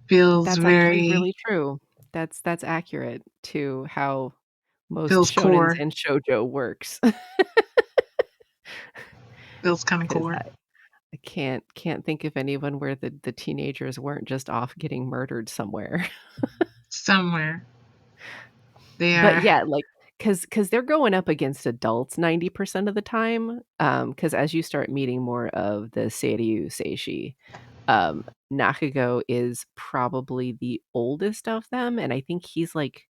Feels that's actually very really true. That's accurate to how most feels shonens core. and shoujo works. Feels kind of Because core. I can't think of anyone where the teenagers weren't just off getting murdered somewhere. Somewhere they But are. yeah, like, cause they're going up against adults 90% of the time, because as you start meeting more of the Seiryu Seishi, Nakago is probably the oldest of them, and I think he's, like,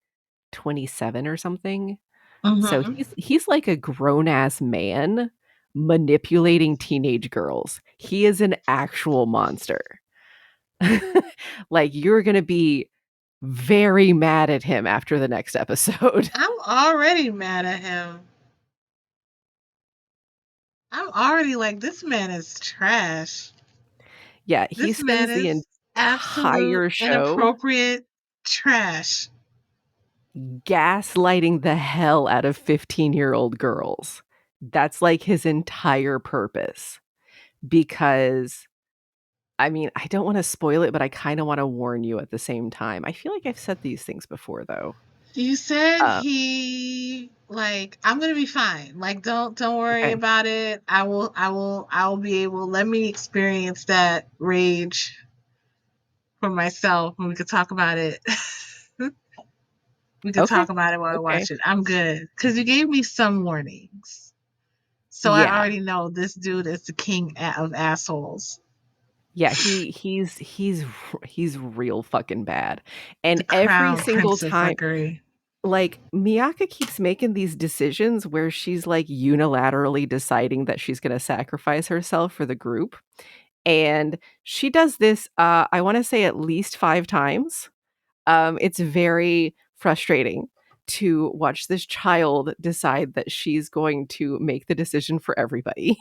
27 or something. So Hmm. he's like a grown-ass man manipulating teenage girls. He is an actual monster. Like, you're gonna be very mad at him after the next episode. I'm already mad at him. I'm already like, this man is trash. Yeah, he This man spends the is absolute entire show inappropriate trash. gaslighting the hell out of 15-year-old girls. That's like his entire purpose. Because, I mean, I don't want to spoil it, but I kind of want to warn you at the same time. I feel like I've said these things before, though. You said Uh, he like I'm gonna be fine. Like don't worry okay. about it. I will be able let me experience that rage for myself and we could talk about it. We could Okay. talk about it while I Okay. watch it. I'm good. Because you gave me some warnings. So I Yeah. already know this dude is the king of assholes. Yeah, he's real fucking bad. The And every crown single princess, I time agree. like, Miyaka keeps making these decisions where she's, like, unilaterally deciding that she's gonna sacrifice herself for the group, and she does this, I wanna say at least 5 times. It's very frustrating to watch this child decide that she's going to make the decision for everybody,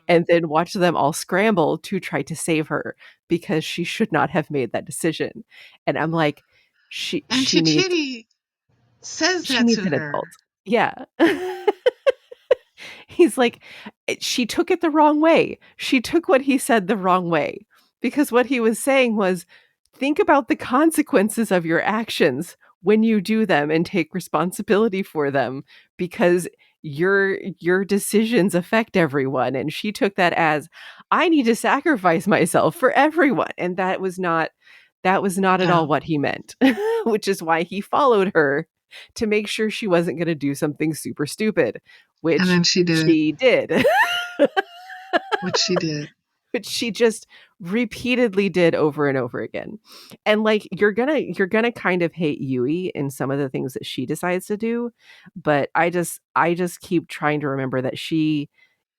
and then watch them all scramble to try to save her because she should not have made that decision, and I'm like, "She And she needs Chichiri says she that needs to an her. adult." Yeah. He's like, she took it the wrong way. She took what he said the wrong way. Because what he was saying was, think about the consequences of your actions when you do them and take responsibility for them because your decisions affect everyone. And she took that as, I need to sacrifice myself for everyone. And that was not at all Yeah. what he meant, which is why he followed her to make sure she wasn't going to do something super stupid, And which then she did, she did. which she did. which she just repeatedly did over and over again. And like you're gonna kind of hate Yui in some of the things that she decides to do, but I just keep trying to remember that she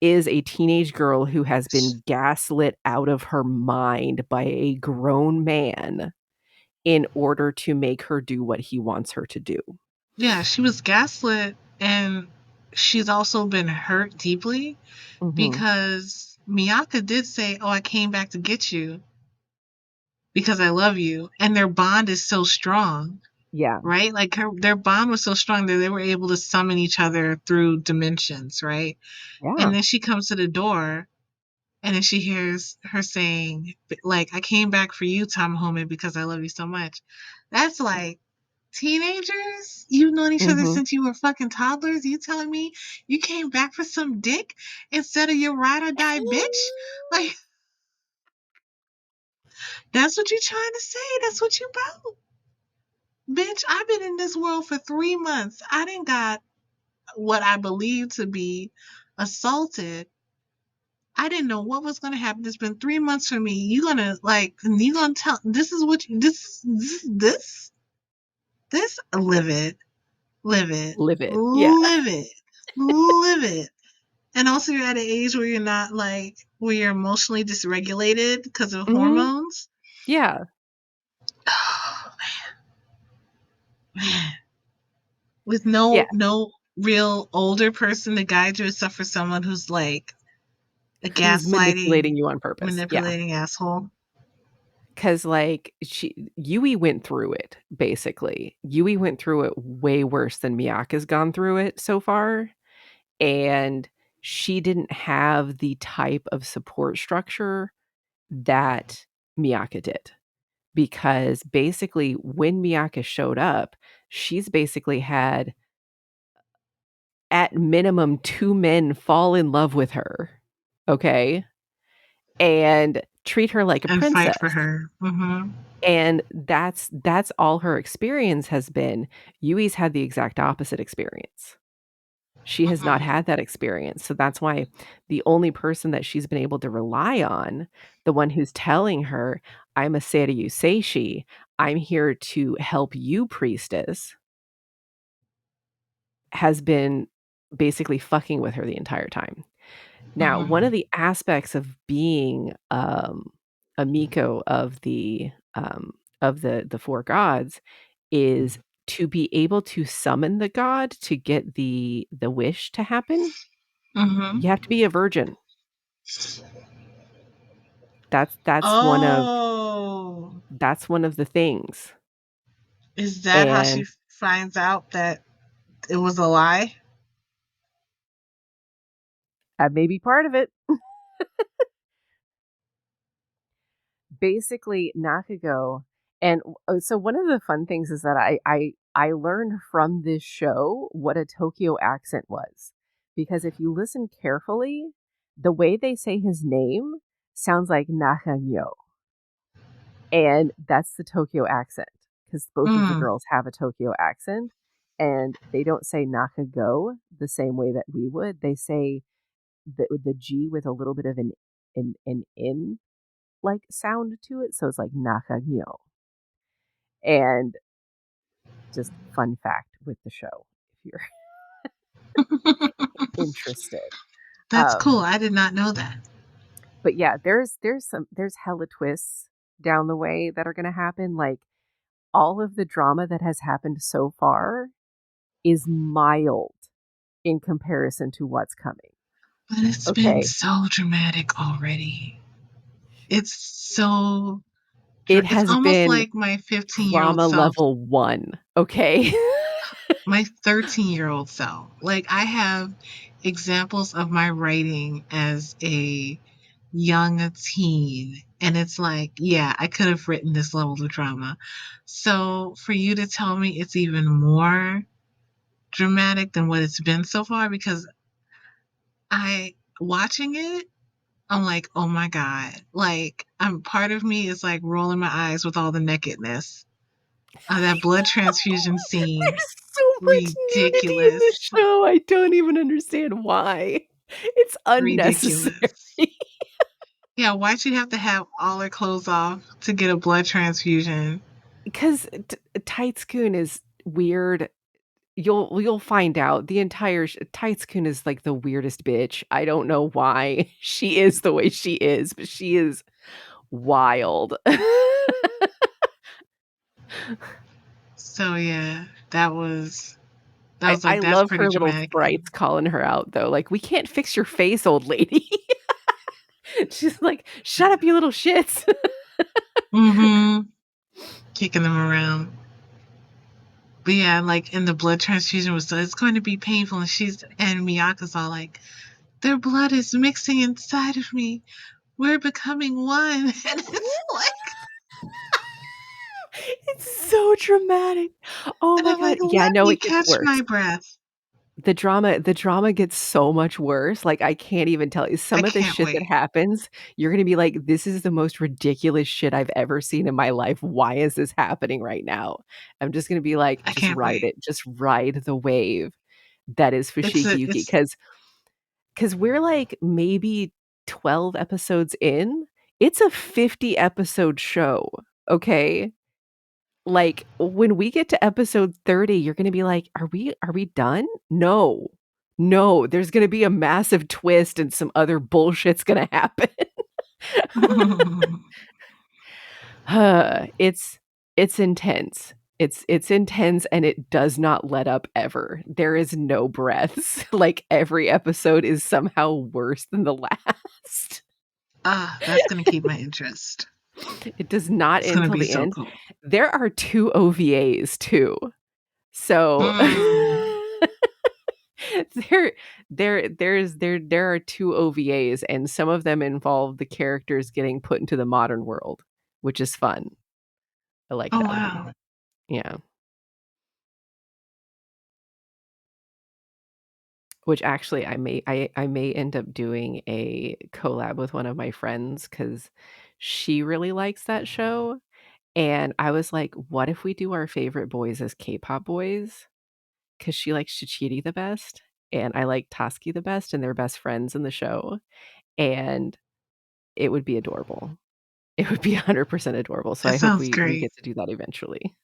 is a teenage girl who has been gaslit out of her mind by a grown man in order to make her do what he wants her to do. Yeah, she was gaslit, and she's also been hurt deeply Mhm. because Miyaka did say, "Oh, I came back to get you because I love you," and their bond is so strong, Yeah. right? Like their bond was so strong that they were able to summon each other through dimensions, right? Yeah. And then she comes to the door, and then she hears her saying, like, "I came back for you, Tom Holman, because I love you so much." That's like teenagers? You've known each other Mhm. since you were fucking toddlers? You telling me you came back for some dick instead of your ride or die bitch? Like, that's what you trying to say? That's what you about? Bitch, I've been in this world for 3 months. I didn't got what I believe to be assaulted. I didn't know what was gonna happen. It's been 3 months for me. You gonna tell this is what you, this live it. Live it. Livid. Yeah. Live it. Live it. And also, you're at an age where you're not like, where you're emotionally dysregulated because of Mhm. hormones. Yeah. Oh, man. With Yeah. no real older person to guide you except for someone who's like a Who's gaslighting, manipulating you on purpose. Yeah. manipulating asshole. 'Cause, like, Yui went through it, basically. Yui went through it way worse than Miyaka's gone through it so far, and she didn't have the type of support structure that Miyaka did. Because, basically, when Miyaka showed up, she's basically had, at minimum, 2 men fall in love with her, okay? And treat her like a And fight for princess. her. Mm-hmm. And that's all her experience has been. Yui's had the exact opposite experience. She has not Mm-hmm. had that experience, so that's why the only person that she's been able to rely on, the one who's telling her, "I'm a Seiryu Seishi, I'm here to help you, priestess," has been basically fucking with her the entire time. Now, one Mm-hmm. of the aspects of being, a Miko of the 4 gods is to be able to summon the god to get the wish to happen, Mm-hmm. you have to be a virgin. That's one of Oh, that's one of the things, is that how she and finds out that it was a lie? that may be part of it. Basically, Nakago and so one of the fun things is that I learned from this show what a Tokyo accent was, because if you listen carefully, the way they say his name sounds like Nakagyo, and that's the Tokyo accent, because both of the Mm. girls have a Tokyo accent, and they don't say Nakago the same way that we would. They say the G with a little bit of an in like sound to it, so it's like Nakagyo. And just fun fact with the show, if you're interested. That's cool. Um, I did not know that. but yeah, there's hella twists down the way that are gonna happen. Like all of the drama that has happened so far is mild in comparison to what's coming. But it's been Okay. so dramatic already. It's so It it's has almost been like my 15-year-old drama self, level 1. Okay. my 13-year-old self. Like, I have examples of my writing as a young teen, and it's like, yeah, I could have written this level of drama. So for you to tell me it's even more dramatic than what it's been so far, because I watching it, I'm like, oh my God. Like, I'm part of me is like rolling my eyes with all the nakedness. That blood transfusion scene, There's so much nudity in this ridiculous. show, I don't even understand why. It's unnecessary. Ridiculous. Yeah, why'd you have to have all her clothes off to get a blood transfusion? Because Titescoon is weird. You'll find out. The entire Titescoon is like the weirdest bitch. I don't know why she is the way she is, but she is wild. So yeah, I that's love pretty her little dramatic. sprites calling her out though, like, "We can't fix your face, old lady." She's like, "Shut up, you little shits." Mm-hmm. Kicking them around. But yeah, like in the blood transfusion was so it's going to be painful and Miyaka's all like, their blood is mixing inside of me. We're becoming one. And it's like It's so dramatic. Oh and my I'm god. like, Yeah, let no, me it gets catch worse. my breath. The drama gets so much worse, like, I can't even tell you. I Some of the can't shit that wait. happens, you're gonna be like, "This is the most ridiculous shit I've ever seen in my life. Why is this happening right now?" I'm just gonna be like, I "Just can't ride wait. it. Just ride the wave that is Fushigi Yuki," It's 'cause we're, like, maybe 12 episodes in. It's a 50-episode show, okay? Like, when we get to episode 30, you're gonna be like, "Are we done? No. No, there's gonna be a massive twist and some other bullshit's gonna happen." It's it's intense. It's intense, and it does not let up ever. There is no breaths. Like, every episode is somehow worse than the last. that's gonna keep my interest. It does not It's end gonna till be the so end. cool. There are 2 OVAs too. So Mm. there there are 2 OVAs, and some of them involve the characters getting put into the modern world, which is fun. I like Oh that. wow. Yeah. Which actually I may end up doing a collab with one of my friends because she really likes that show, and I was like, "What if we do our favorite boys as K-pop boys?" Because she likes Shichiri the best, and I like Taski the best, and they're best friends in the show, and it would be adorable. It would be 100% adorable, so That I hope sounds we great. get to do that eventually.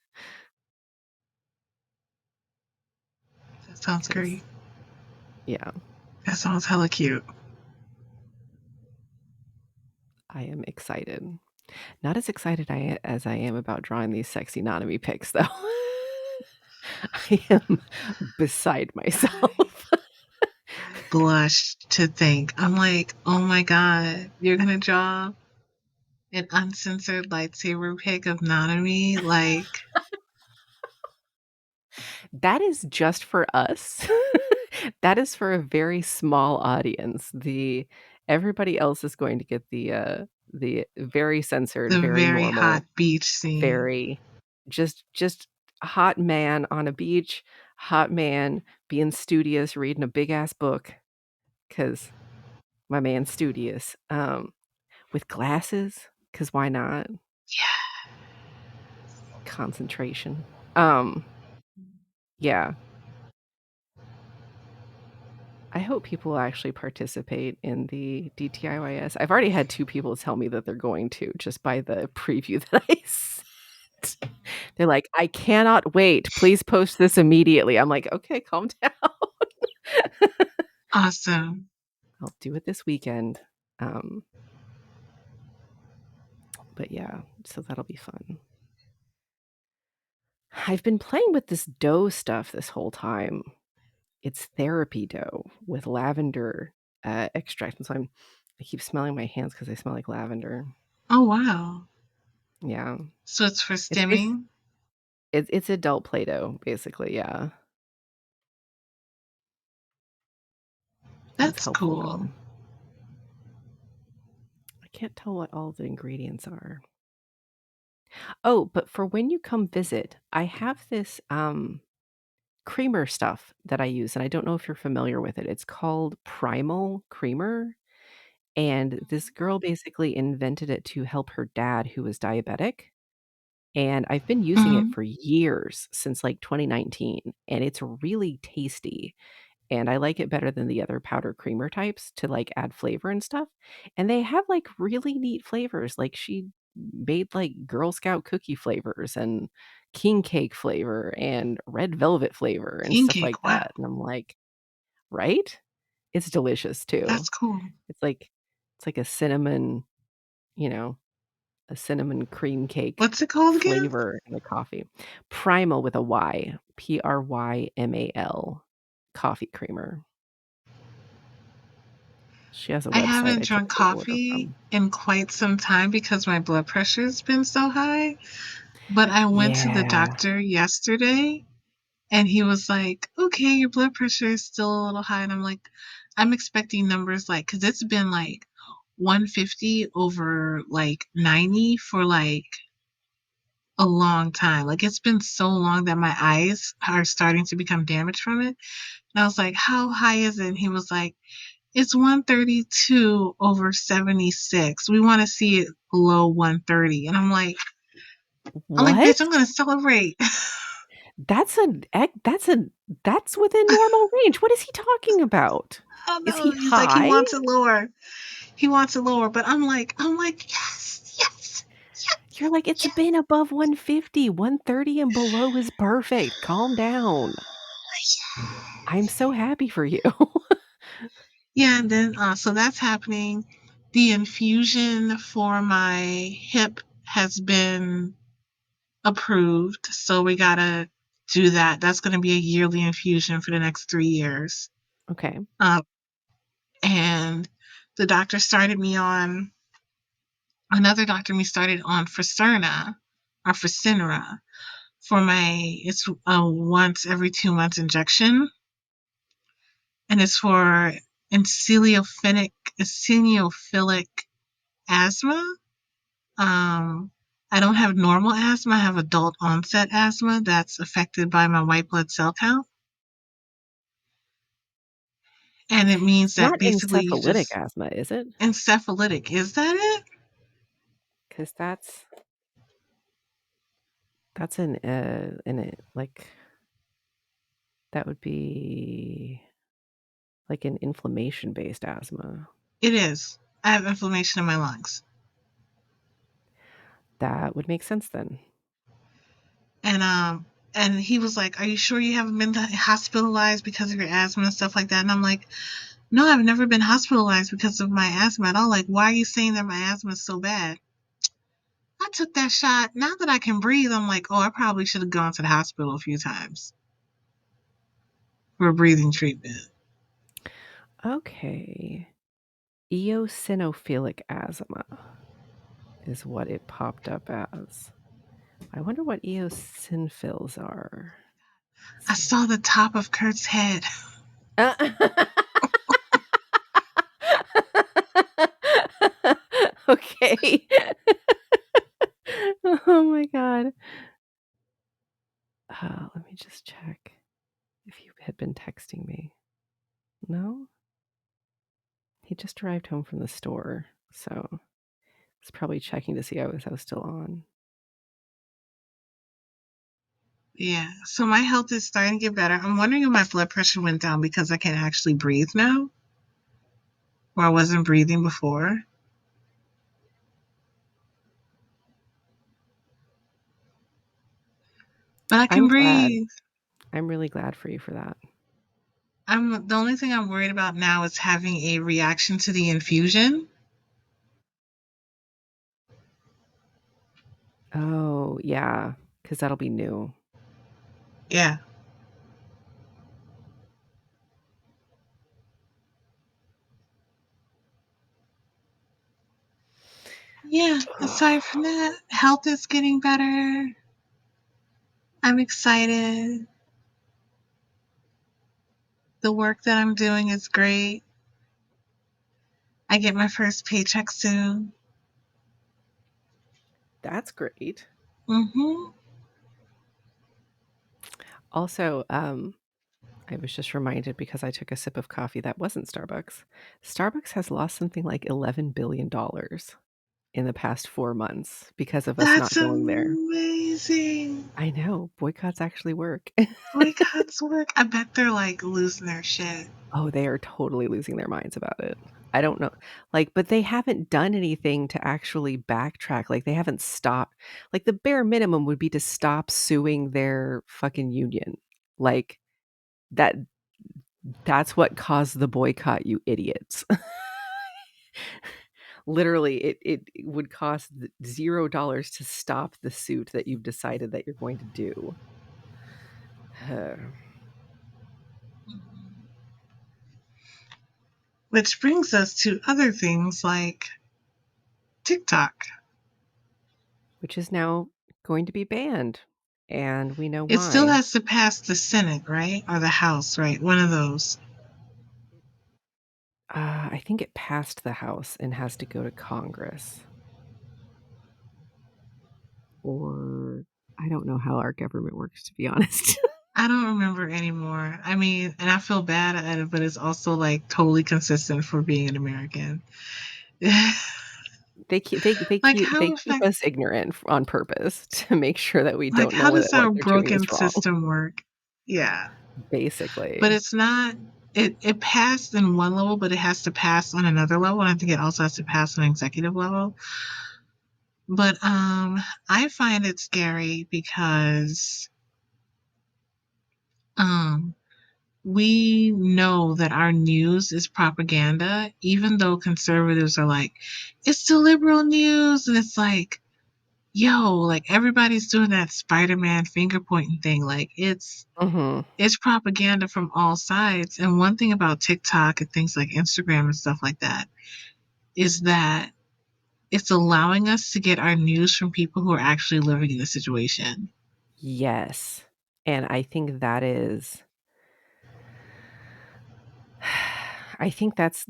That sounds Because great. yeah, That sounds hella cute. I am excited. Not as excited as I am about drawing these sexy Nanami pics, though. I am beside I myself. I blush to think. I'm like, oh my god, you're gonna draw an uncensored lightsaber pic of Nanami? Like, That is just for us. That is for a very small audience. The Everybody else is going to get the very censored, the very very hot normal, beach scene. very just a hot man on a beach, hot man being studious, reading a big ass book, because my man's studious. With glasses, because why not? Yeah. Concentration. Um, yeah. I hope people will actually participate in the DTIYS. I've already had 2 people tell me that they're going to just by the preview that I sent. They're like, "I cannot wait. Please post this immediately." I'm like, "Okay, calm down. Awesome. I'll do it this weekend." Um, but yeah, so that'll be fun. I've been playing with this dough stuff this whole time. It's therapy dough with lavender, extract, and so I keep smelling my hands because they smell like lavender. Oh wow. Yeah. So it's for It's bas stimming? it's adult Play-Doh, basically, yeah. It's That's helpful, cool. though. I can't tell what all the ingredients are. Oh, but for when you come visit, I have this, creamer stuff that I use, and I don't know if you're familiar with it. It's called Primal Creamer, and this girl basically invented it to help her dad who was diabetic, and I've been using it Mm-hmm. for years, since, like, 2019, and it's really tasty. and I like it better than the other powder creamer types to, like, add flavor and stuff, and they have, like, really neat flavors, like, she made, like, Girl Scout cookie flavors and king cake flavor and red velvet flavor and King stuff cake. like Wow, that, and I'm like, "Right?" It's delicious too. that's cool. It's like it's like a cinnamon, you know, a cinnamon cream cake What's it called again? flavor in the coffee. Primal with a Y, Prymal, coffee creamer. She has a I website haven't I drunk typically order coffee from. in quite some time because my blood pressure's been so high. But I went to the Yeah. doctor yesterday and he was like, okay, your blood pressure is still a little high. And I'm like, I'm expecting numbers like, because it's been like 150 over like 90 for like a long time. Like it's been so long that my eyes are starting to become damaged from it. And I was like, how high is it? And he was like, it's 132 over 76. We want to see it below 130. And I'm like, bitch, What? I'm gonna celebrate. That's an ec that's within normal range. What is he talking about? Oh Is no. he He's like, he high? wants it lower. He wants it lower. But I'm like, yes, yes, yes, You're like, "It's yes. been above 150, 130 and below is perfect. Calm down." I'm so happy for you. Yeah, and then so that's happening. The infusion for my hip has been approved, so we gotta do that. That's gonna be a yearly infusion for the next 3 years. Okay. Uh, and the doctor started me on another doctor me started on Facerna or Facinra for my it's a once every 2 months injection, and it's for eosinophilic asthma. Um, I don't have normal asthma. I have adult onset asthma that's affected by my white blood cell count, and it means It's that not basically you encephalitic just asthma, is it? encephalitic. Is that it? Because that's in a like, that would be like an inflammation-based asthma. It is. I have inflammation in my lungs. That would make sense then. And and he was like, "Are you sure you haven't been hospitalized because of your asthma and stuff like that?" And I'm like, "No, I've never been hospitalized because of my asthma at all. Like, why are you saying that my asthma is so bad?" I took that shot. Now that I can breathe, I'm like, "Oh, I probably should have gone to the hospital a few times for a breathing treatment." Okay. Eosinophilic asthma is what it popped up as. I wonder what eosinophils are. Let's I see. saw the top of Kurt's head. Okay. Oh my god. Let me just check if you had been texting me. No? He just arrived home from the store, so he's probably checking to see I was still on. Yeah, so my health is starting to get better. I'm wondering if my blood pressure went down because I can actually breathe now, or I wasn't breathing before. But I can I'm glad. breathe. I'm really glad for you for that. I'm the only thing I'm worried about now is having a reaction to the infusion. Oh, yeah, because 'cause that'll be new. Yeah. Yeah. Aside from that, health is getting better. I'm excited. The work that I'm doing is great. I get my first paycheck soon. That's great. Mm-hmm. Also, I was just reminded because I took a sip of coffee that wasn't Starbucks. Starbucks has lost something like $11 billion in the past 4 months because of us not That's going there. amazing. I know, boycotts actually work. Boycotts work. I bet they're like losing their shit. Oh, they are totally losing their minds about it. I don't know, like, but they haven't done anything to actually backtrack, like, they haven't stopped like, the bare minimum would be to stop suing their fucking union. Like, that that's what caused the boycott, you idiots. Literally, it would cost $0 to stop the suit that you've decided that you're going to do. Which brings us to other things like TikTok. Which is now going to be banned, and we know It still why. has to pass the Senate, right? Or the House, right? One of those. I think it passed the House and has to go to Congress. Or I don't know how our government works, to be honest. I don't remember anymore. I mean, and I feel bad at it, but it's also like totally consistent for being an American. Like They how keep effect us ignorant on purpose to make sure that we like don't know how that does what our they're doing is broken wrong, system work? Yeah. But basically. it's not it passed in one level, but it has to pass on another level. And I think it also has to pass on an executive level. But I find it scary because um we know that our news is propaganda, even though conservatives are like, it's the liberal news. And it's like, yo, like everybody's doing that Spider-Man finger pointing thing. Like Mhm. it's propaganda from all sides. And one thing about TikTok and things like Instagram and stuff like that is that it's allowing us to get our news from people who are actually living in the situation. Yes, and I think that is I think that's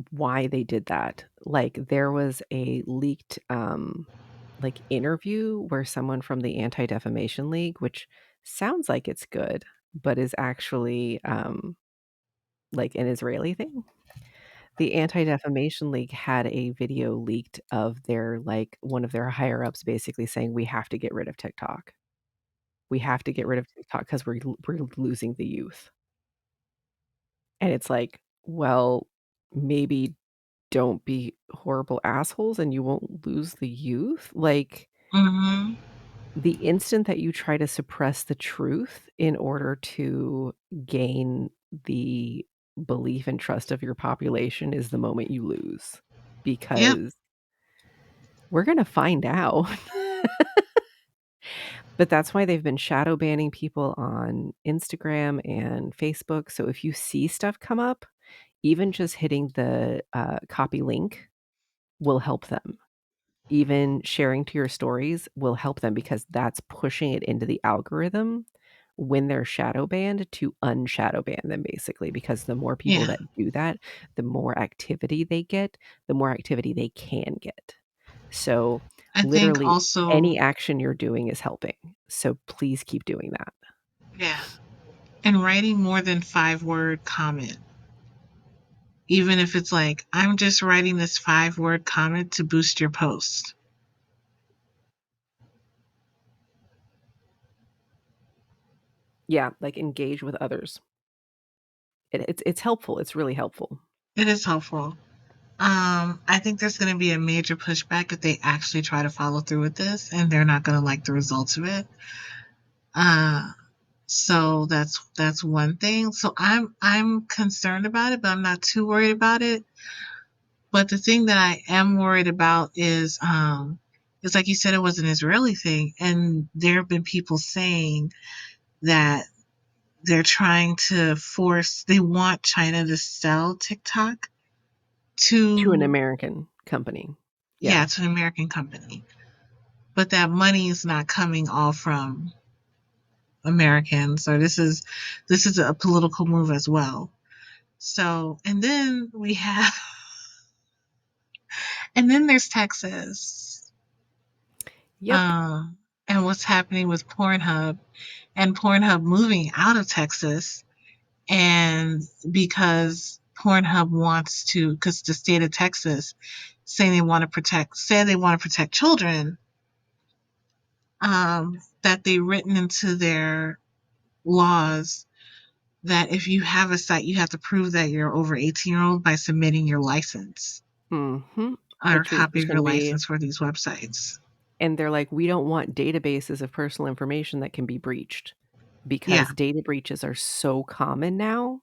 why they did that. Like, there was a leaked, like, interview where someone from the Anti-Defamation League, which sounds like it's good, but is actually, like, an Israeli thing. The Anti-Defamation League had a video leaked of their, like one of their higher ups basically saying, "We have to get rid of TikTok. We have to get rid of TikTok because we're losing the youth." And it's like, well, maybe don't be horrible assholes and you won't lose the youth? Like, Hmm. the instant that you try to suppress the truth in order to gain the belief and trust of your population is the moment you lose, Yep. because we're gonna find out. But that's why they've been shadow banning people on Instagram and Facebook, so if you see stuff come up, even just hitting the, copy link will help them. Even sharing to your stories will help them because that's pushing it into the algorithm when they're shadow banned to unshadow ban them basically, because the more people Yeah. that do that, the more activity they get, the more activity they can get. So, I think literally also, any action you're doing is helping. So please keep doing that. yeah. And writing more than 5-word comment. Even if it's like, I'm just writing this 5-word comment to boost your post. Yeah, like engage with others. It's helpful. It's really helpful. It is helpful. I think there's going to be a major pushback if they actually try to follow through with this, and they're not going to like the results of it. Uh, so that's one thing. So I'm concerned about it, but I'm not too worried about it. But the thing that I am worried about is like you said, it was an Israeli thing, and there have been people saying that they're trying to force, they want China to sell TikTok To an to, American company. Yeah. yeah, to an American company. But that money is not coming all from Americans. So this is a political move as well. So and then we have and then there's Texas. Yep. Um and what's happening with Pornhub and Pornhub moving out of Texas and because Pornhub wants to, because the state of Texas saying they want to protect children, that they've written into their laws that if you have a site, you have to prove that you're over 18-year-old by submitting your license Mhm. or a Which is copy just of your gonna be license for these websites. and they're like, "We don't want databases of personal information that can be breached," Yeah, because data breaches are so common now,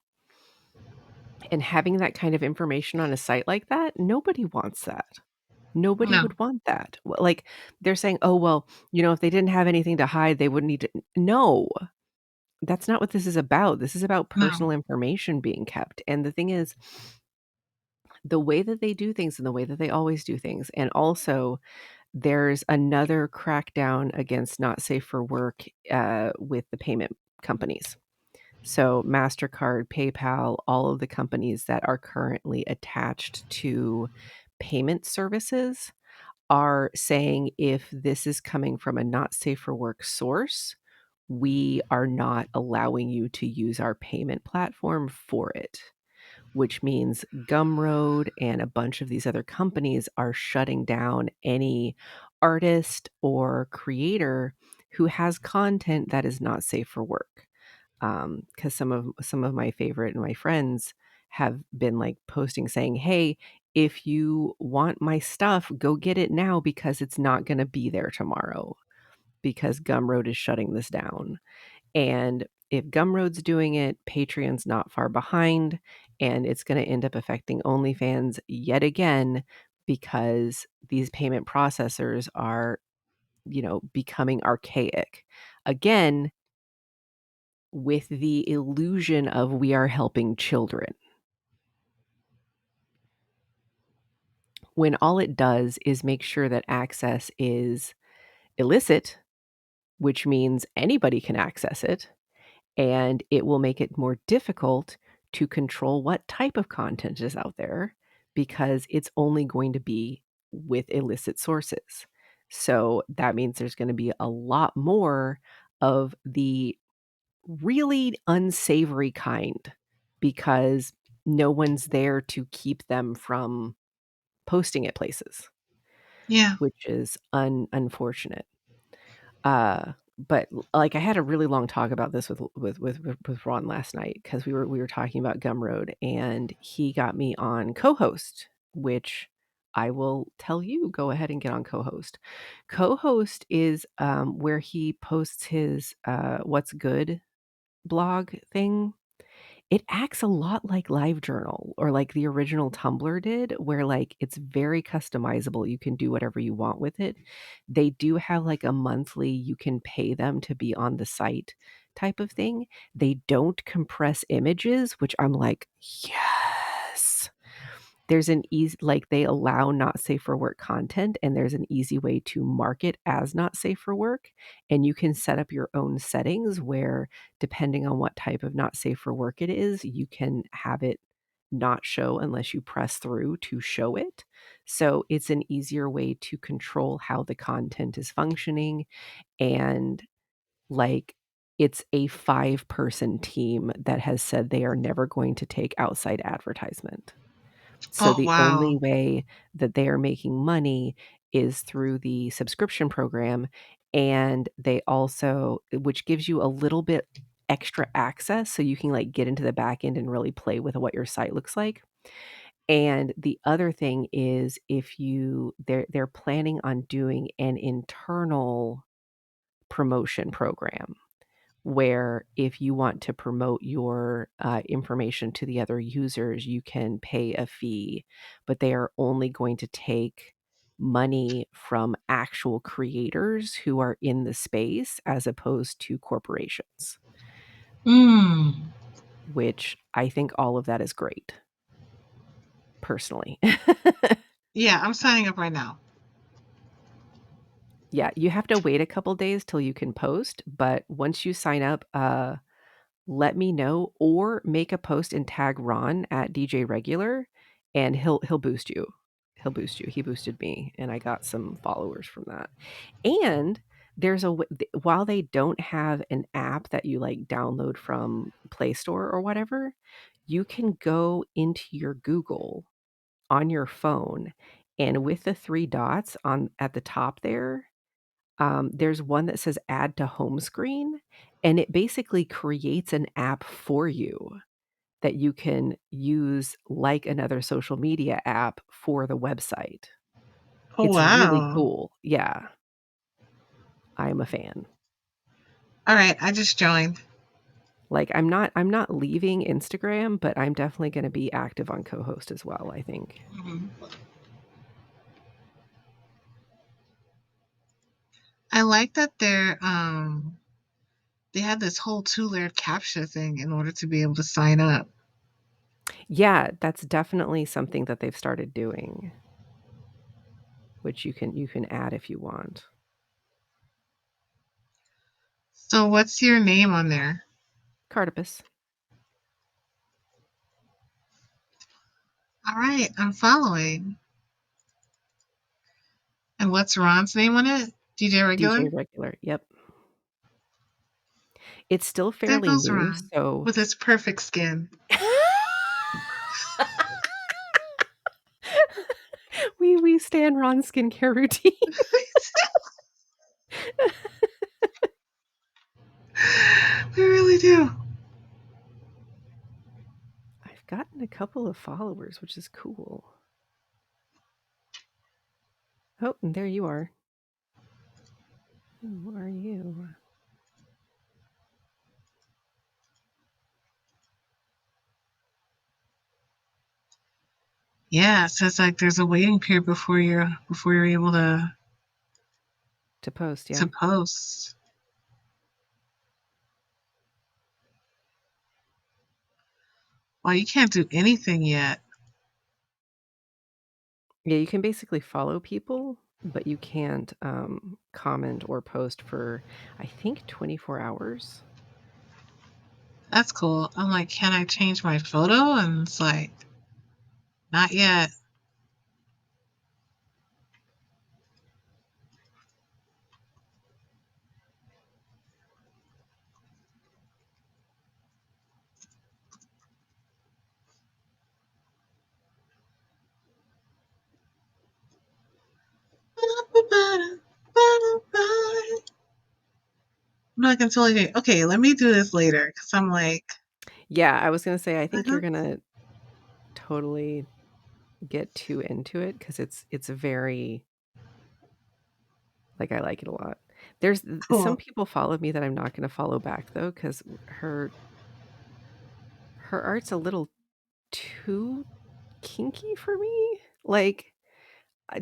and having that kind of information on a site like that, nobody wants that. Nobody no, would want that. Like, they're saying, "Oh, well, if they didn't have anything to hide, they wouldn't need to." No, that's not what this is about. This is about no. personal information being kept, and the thing is, the way that they do things and the way that they always do things, and also there's another crackdown against not safe for work, with the payment companies. So Mastercard, PayPal, all of the companies that are currently attached to payment services are saying if this is coming from a not safe for work source, we are not allowing you to use our payment platform for it, which means Gumroad and a bunch of these other companies are shutting down any artist or creator who has content that is not safe for work. Because some of my favorite and my friends have been like posting saying, "Hey, if you want my stuff, go get it now because it's not going to be there tomorrow because Gumroad is shutting this down." And if Gumroad's doing it, Patreon's not far behind, and it's going to end up affecting OnlyFans yet again because these payment processors are, becoming archaic. Again, with the illusion of we are helping children, when all it does is make sure that access is illicit, which means anybody can access it, and it will make it more difficult to control what type of content is out there because it's only going to be with illicit sources. So that means there's going to be a lot more of the really unsavory kind because no one's there to keep them from posting at places, Yeah. which is unfortunate. But like I had a really long talk about this with Ron last night because we were talking about Gumroad and he got me on co-host, which I will tell you, go ahead and get on co-host. Co-host is where he posts his what's good blog thing. It acts a lot like LiveJournal or like the original Tumblr did, where, like, it's very customizable, you can do whatever you want with it. They do have, like, a monthly you can pay them to be on the site type of thing. They don't compress images, which I'm like, "Yes!" There's an easy like, they allow not safe for work content, and there's an easy way to mark it as not safe for work, and you can set up your own settings where, depending on what type of not safe for work it is, you can have it not show unless you press through to show it. So, it's an easier way to control how the content is functioning, and, like, it's a 5-person team that has said they are never going to take outside advertisement. So Oh, the only wow. way that they are making money is through the subscription program, and they also which gives you a little bit extra access so you can, like, get into the back end and really play with what your site looks like. And the other thing is if they're planning on doing an internal promotion program where if you want to promote your information to the other users, you can pay a fee, but they are only going to take money from actual creators who are in the space as opposed to corporations, Mm. which I think all of that is great, personally. Yeah, I'm signing up right now. Yeah, you have to wait a couple days till you can post, but once you sign up, let me know or make a post and tag Ron at DJ Regular and he'll boost you. He'll boost you. He boosted me and I got some followers from that. And while they don't have an app that you like download from Play Store or whatever, you can go into your Google on your phone, and with the 3 dots on at the top there, there's one that says add to home screen, and it basically creates an app for you that you can use like another social media app for the website. Oh, It's really wow. cool. Yeah, I'm a fan. All right, I just joined. Like, I'm not leaving Instagram, but I'm definitely gonna be active on co-host as well, I think. Mhm. I like that they had this whole two-layer captcha thing in order to be able to sign up. Yeah, that's definitely something that they've started doing, which you can add if you want. So what's your name on there? Cartopus. All right, I'm following. And what's Ron's name on it? DJ DJ Regular? Regular, yep. It's still There fairly goes new, Ron so with his perfect skin. we stand Ron's skincare routine. We really do. I've gotten a couple of followers, which is cool. Oh, and there you are. Who are you? Yeah, it says like there's a waiting period before you're able To post, yeah. to post. Well, you can't do anything yet. Yeah, you can basically follow people, but you can't comment or post for, I think, 24 hours. That's cool. I'm like, can I change my photo? And it's like, not yet. I'm not gonna tell you. Okay, let me do this later because I'm like, Yeah, I was gonna say, I think you're uh-huh. gonna totally get too into it because it's very like I like it a lot. There's some Cool. people follow me that I'm not gonna follow back though because her art's a little too kinky for me. Like,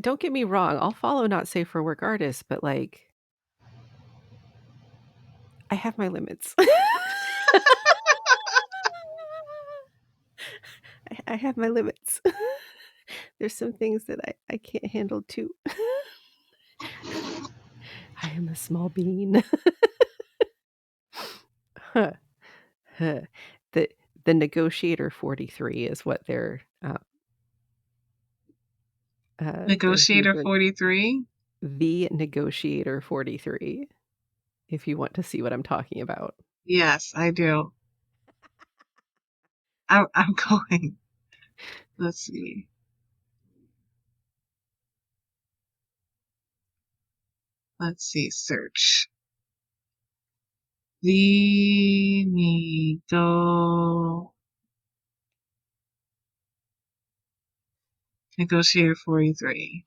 don't get me wrong, I'll follow not safe for work artists, but like I have my limits. I have my limits. There's some things that I can't handle too. I am a small bean. Huh, huh. The the Negotiator 43 is what their Negotiator username. 43. The Negotiator 43, if you want to see what I'm talking about. Yes, I do. I'm going. Let's see. Let's see. Search. The Negotiator 43.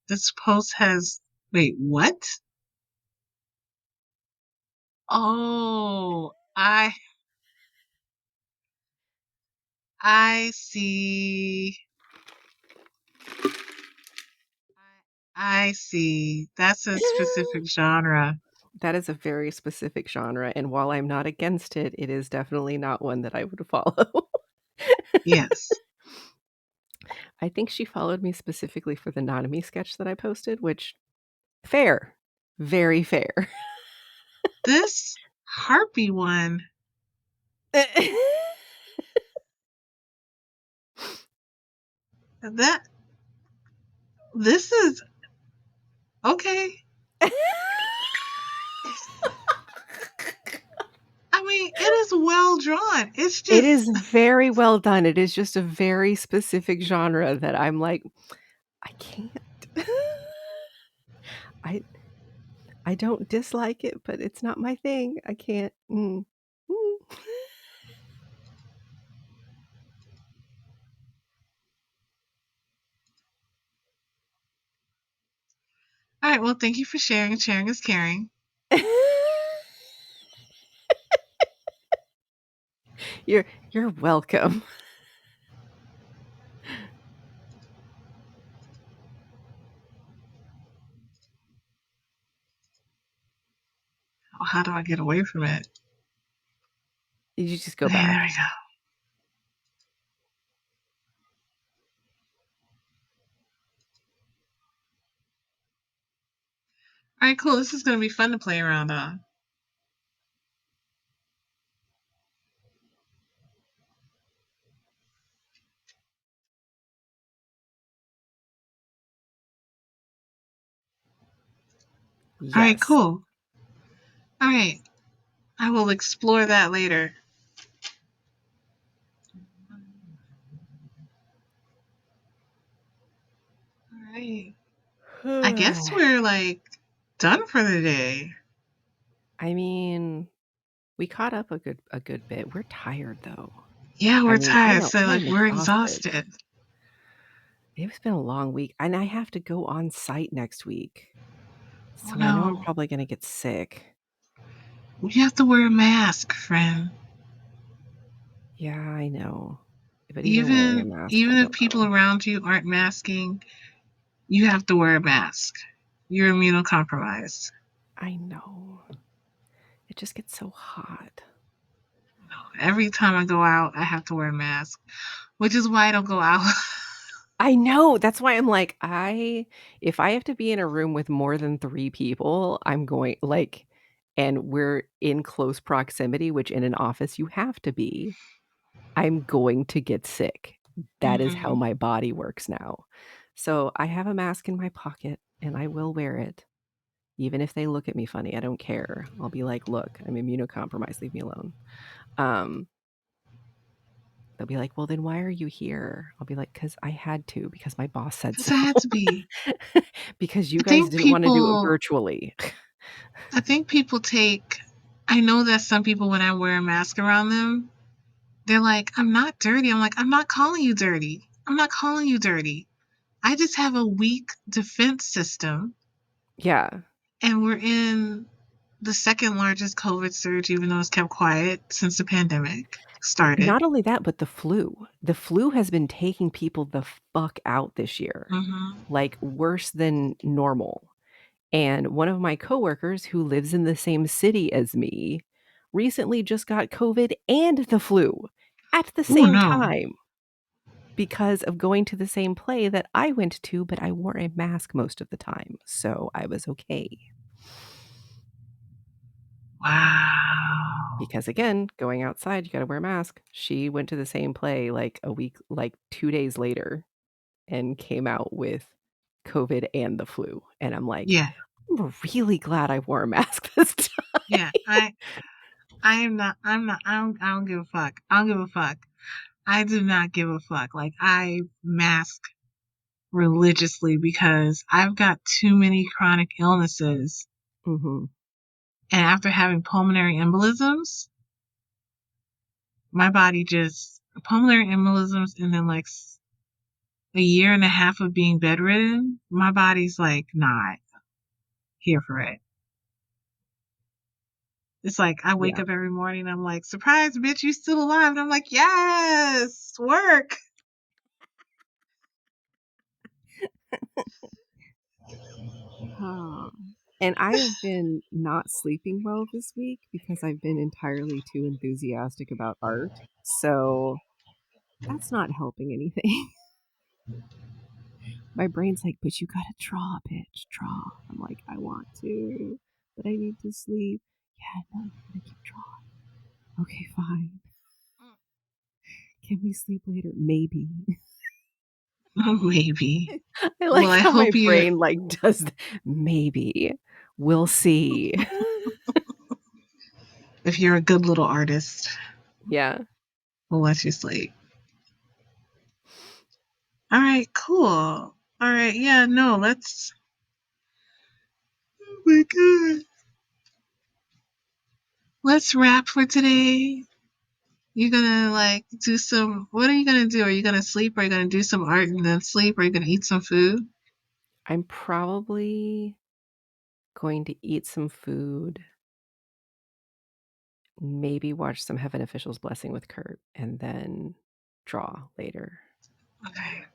This post has. Wait, what? Oh, I see. I see. That's a specific genre. That is a very specific genre, and while I'm not against it, it is definitely not one that I would follow. Yes. I think she followed me specifically for the Nanami sketch that I posted, which fair. Very fair. This Harpy one. That this is okay. I mean, it is well drawn. It's It just is very well done. It is just a very specific genre that I'm like, I can't. I I don't dislike it, but it's not my thing. I can't. Mm. all right. Well, thank you for sharing. Sharing is caring. You're welcome. Oh, how do I get away from it? You just go Okay, there we back. go. All right, cool. This is going to be fun to play around on. All right, Yes. cool. All right. I will explore that later. All right. I guess we're like done for the day. I mean, we caught up a good bit. We're tired though. Yeah, I we're mean, I tired. know So like I'm we're exhausted. exhausted. It's been a long week, and I have to go on site next week. Oh So I know I'm no. probably gonna get sick. We have to wear a mask, friend. Yeah, I know. But even wearing a mask, I Even if don't people know. around you aren't masking, you have to wear a mask. You're immunocompromised. I know. It just gets so hot. Every time I go out, I have to wear a mask, which is why I don't go out. I know. That's why I'm like, if I have to be in a room with more than 3 people, I'm going like, and we're in close proximity, which in an office you have to be, I'm going to get sick. That is how hmm my body works now. So I have a mask in my pocket and I will wear it. Even if they look at me funny, I don't care. I'll be like, look, I'm immunocompromised, leave me alone. Um, they'll be like, well, then why are you here? I'll be like, because I had to, because my boss said Because so. I had to be. Because you I guys think didn't want to do it people. virtually. I think people take. I know that some people, when I wear a mask around them, they're like, "I'm not dirty." I'm like, "I'm not calling you dirty. I'm not calling you dirty. I just have a weak defense system, Yeah. and we're in the second largest COVID surge, even though it's kept quiet since the pandemic started." Not only that, but the flu. The flu has been taking people the fuck out this year, hmm like worse than normal. And one of my coworkers who lives in the same city as me recently just got COVID and the flu at the Oh same no! time because of going to the same play that I went to, but I wore a mask most of the time. So I was okay. Wow. Because again, going outside, you got to wear a mask. She went to the same play like a week, like 2 days later, and came out with COVID and the flu. And I'm like, Yeah, I'm really glad I wore a mask this time. yeah. I am not. I'm not. I don't give a fuck. I don't give a fuck. I do not give a fuck. Like I mask religiously because I've got too many chronic illnesses. hmm And after having pulmonary embolisms, my body just pulmonary embolisms and then like a year and a half of being bedridden, my body's like not here for it. It's like I wake Yeah. up every morning, I'm like, surprise, bitch, you still alive. And I'm like, yes, work. Huh. And I have been not sleeping well this week because I've been entirely too enthusiastic about art. So that's not helping anything. My brain's like, but you gotta draw, bitch, draw. I'm like, I want to, but I need to sleep. Yeah, no, you gotta keep drawing. Okay, fine. Can we sleep later? Maybe. Maybe. I Well, like I how my hope you, brain, like, does maybe. We'll see. if you're a good little artist, Yeah. we'll let you sleep. All right, cool. All right, yeah, no, let's. Oh my god. Let's wrap for today. You're gonna like do some. What are you gonna do? Are you gonna sleep? Are you gonna do some art and then sleep? Are you gonna eat some food? I'm probably going to eat some food, maybe watch some Heaven Official's Blessing with Kurt, and then draw later. Okay.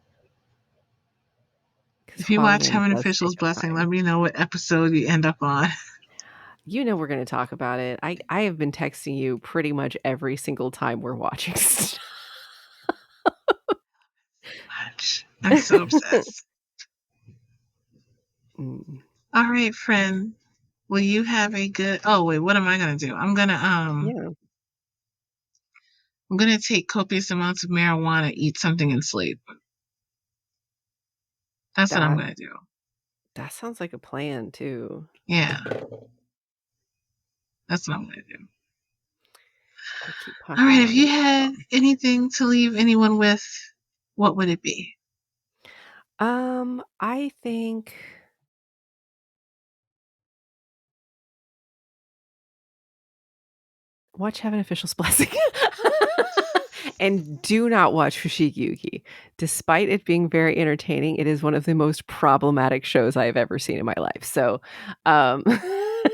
Because If you watch Hualien Heaven does take Official's up Blessing, let time. me know what episode you end up on. You know we're gonna talk about it. I have been texting you pretty much every single time we're watching stuff. I'm so obsessed. Mm, All right, friend. Will you have a good? Oh wait, what am I gonna do? yeah, I'm gonna take copious amounts of marijuana, eat something, and sleep. That's what I'm that gonna do. that sounds like a plan too. Yeah, that's what I'm gonna do. I keep All puffing right. If on you it. had anything to leave anyone with, what would it be? I think watch Heaven Official's Blessing. And do not watch Fushigi Yuki. Despite it being very entertaining, it is one of the most problematic shows I have ever seen in my life. So, um, I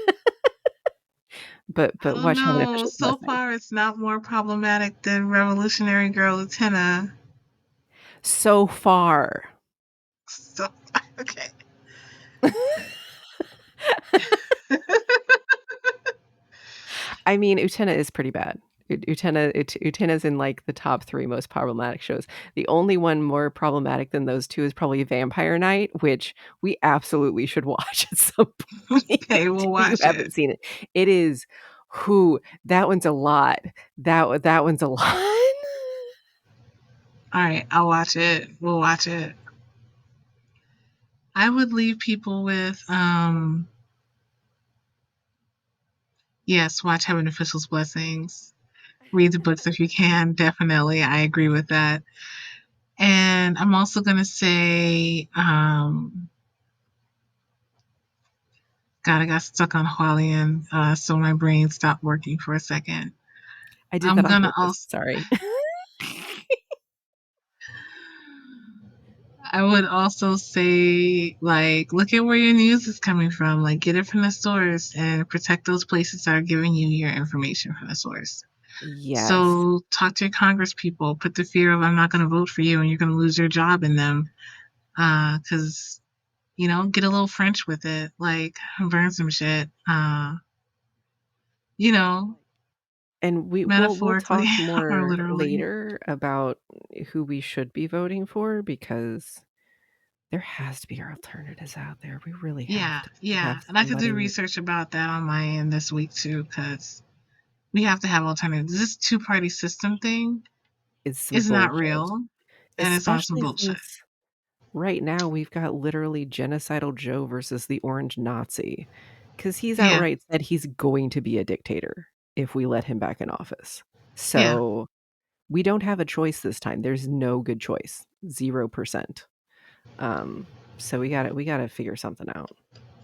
but don't watch Heaven know. Official's So Blessing. far, it's not more problematic than Revolutionary Girl Utena. So far. So okay. I mean, Utena is pretty bad. Utena's in like the top 3 most problematic shows. The only one more problematic than those 2 is probably Vampire Night, which we absolutely should watch at some point Okay, we'll if you watch it. haven't seen it. It is that one's a lot. That one's a lot. All right, I'll watch it. We'll watch it. I would leave people with yes, watch Heaven Official's Blessings. Read the books if you can. Definitely. I agree with that. And I'm also gonna say, God, I got stuck on Hualien, so my brain stopped working for a second. I did I'm that on gonna purpose. also Sorry. I would also say, like, look at where your news is coming from. Like, get it from the source and protect those places that are giving you your information from the source. Yes. So, talk to your Congress people. Put the fear of, I'm not going to vote for you and you're going to lose your job in them. Because, get a little French with it. Like, burn some shit. You know, And we'll metaphorically talk or more literally. later about who we should be voting for because there has to be alternatives out there. We really have Yeah, to. We yeah. have to And I could do somebody research about that on my end this week, too, because we have to have alternatives. This two-party system thing is some is not bullshit, real, and it's on some especially bullshit. since right now we've got literally Genocidal Joe versus the Orange Nazi because he's Yeah, outright said he's going to be a dictator if we let him back in office. yeah, So we don't have a choice this time. There's no good choice. 0%. Um, so we gotta figure something out.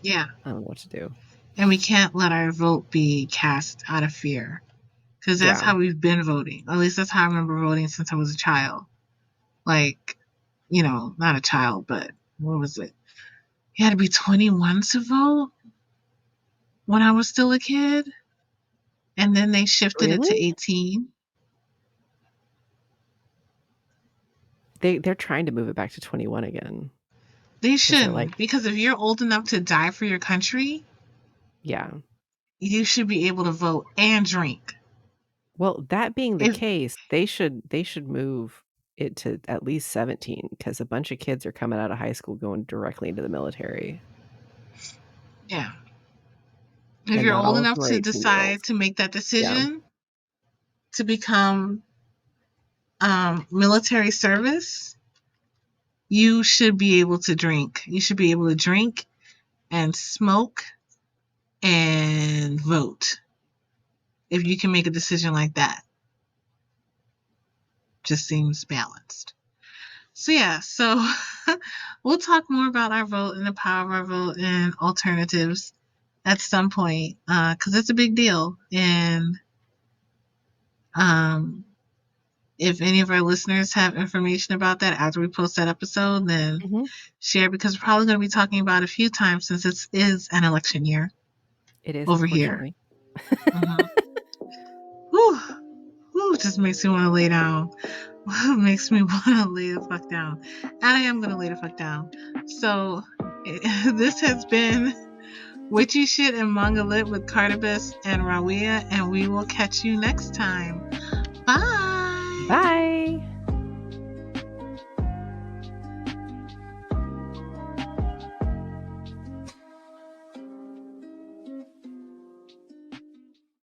yeah. I don't know what to do. And we can't let our vote be cast out of fear, because that's Yeah. how we've been voting. At least that's how I remember voting since I was a child. Like, not a child, but what was it? You had to be 21 to vote when I was still a kid, and then they shifted it to Really? 18. They're trying to move it back to 21 again They because 'cause they're like, shouldn't, because if you're old enough to die for your country, yeah. you should be able to vote and drink. Well, that being the If case, they should move it to at least 17 because a bunch of kids are coming out of high school going directly into the military, Yeah, if and you're not old all of enough them are to 18-year-olds. decide to make that Yeah. decision to become military service, you should be able to drink. You should be able to drink and smoke and vote if you can make a decision like that. Just seems balanced. So yeah, so we'll talk more about our vote and the power of our vote and alternatives at some point, because it's a big deal. And um, if any of our listeners have information about that after we post that episode, then Mhm. share, because we're probably going to be talking about it a few times since it is an election year It is, over here. unfortunately. Mm-hmm. Whew, whew, just makes me want to lay down. Makes me want to lay the fuck down. And I am going to lay the fuck down. So, this has been Witchy Shit and Manga Lit with Cartabus and Rawia, and we will catch you next time. Bye! Bye.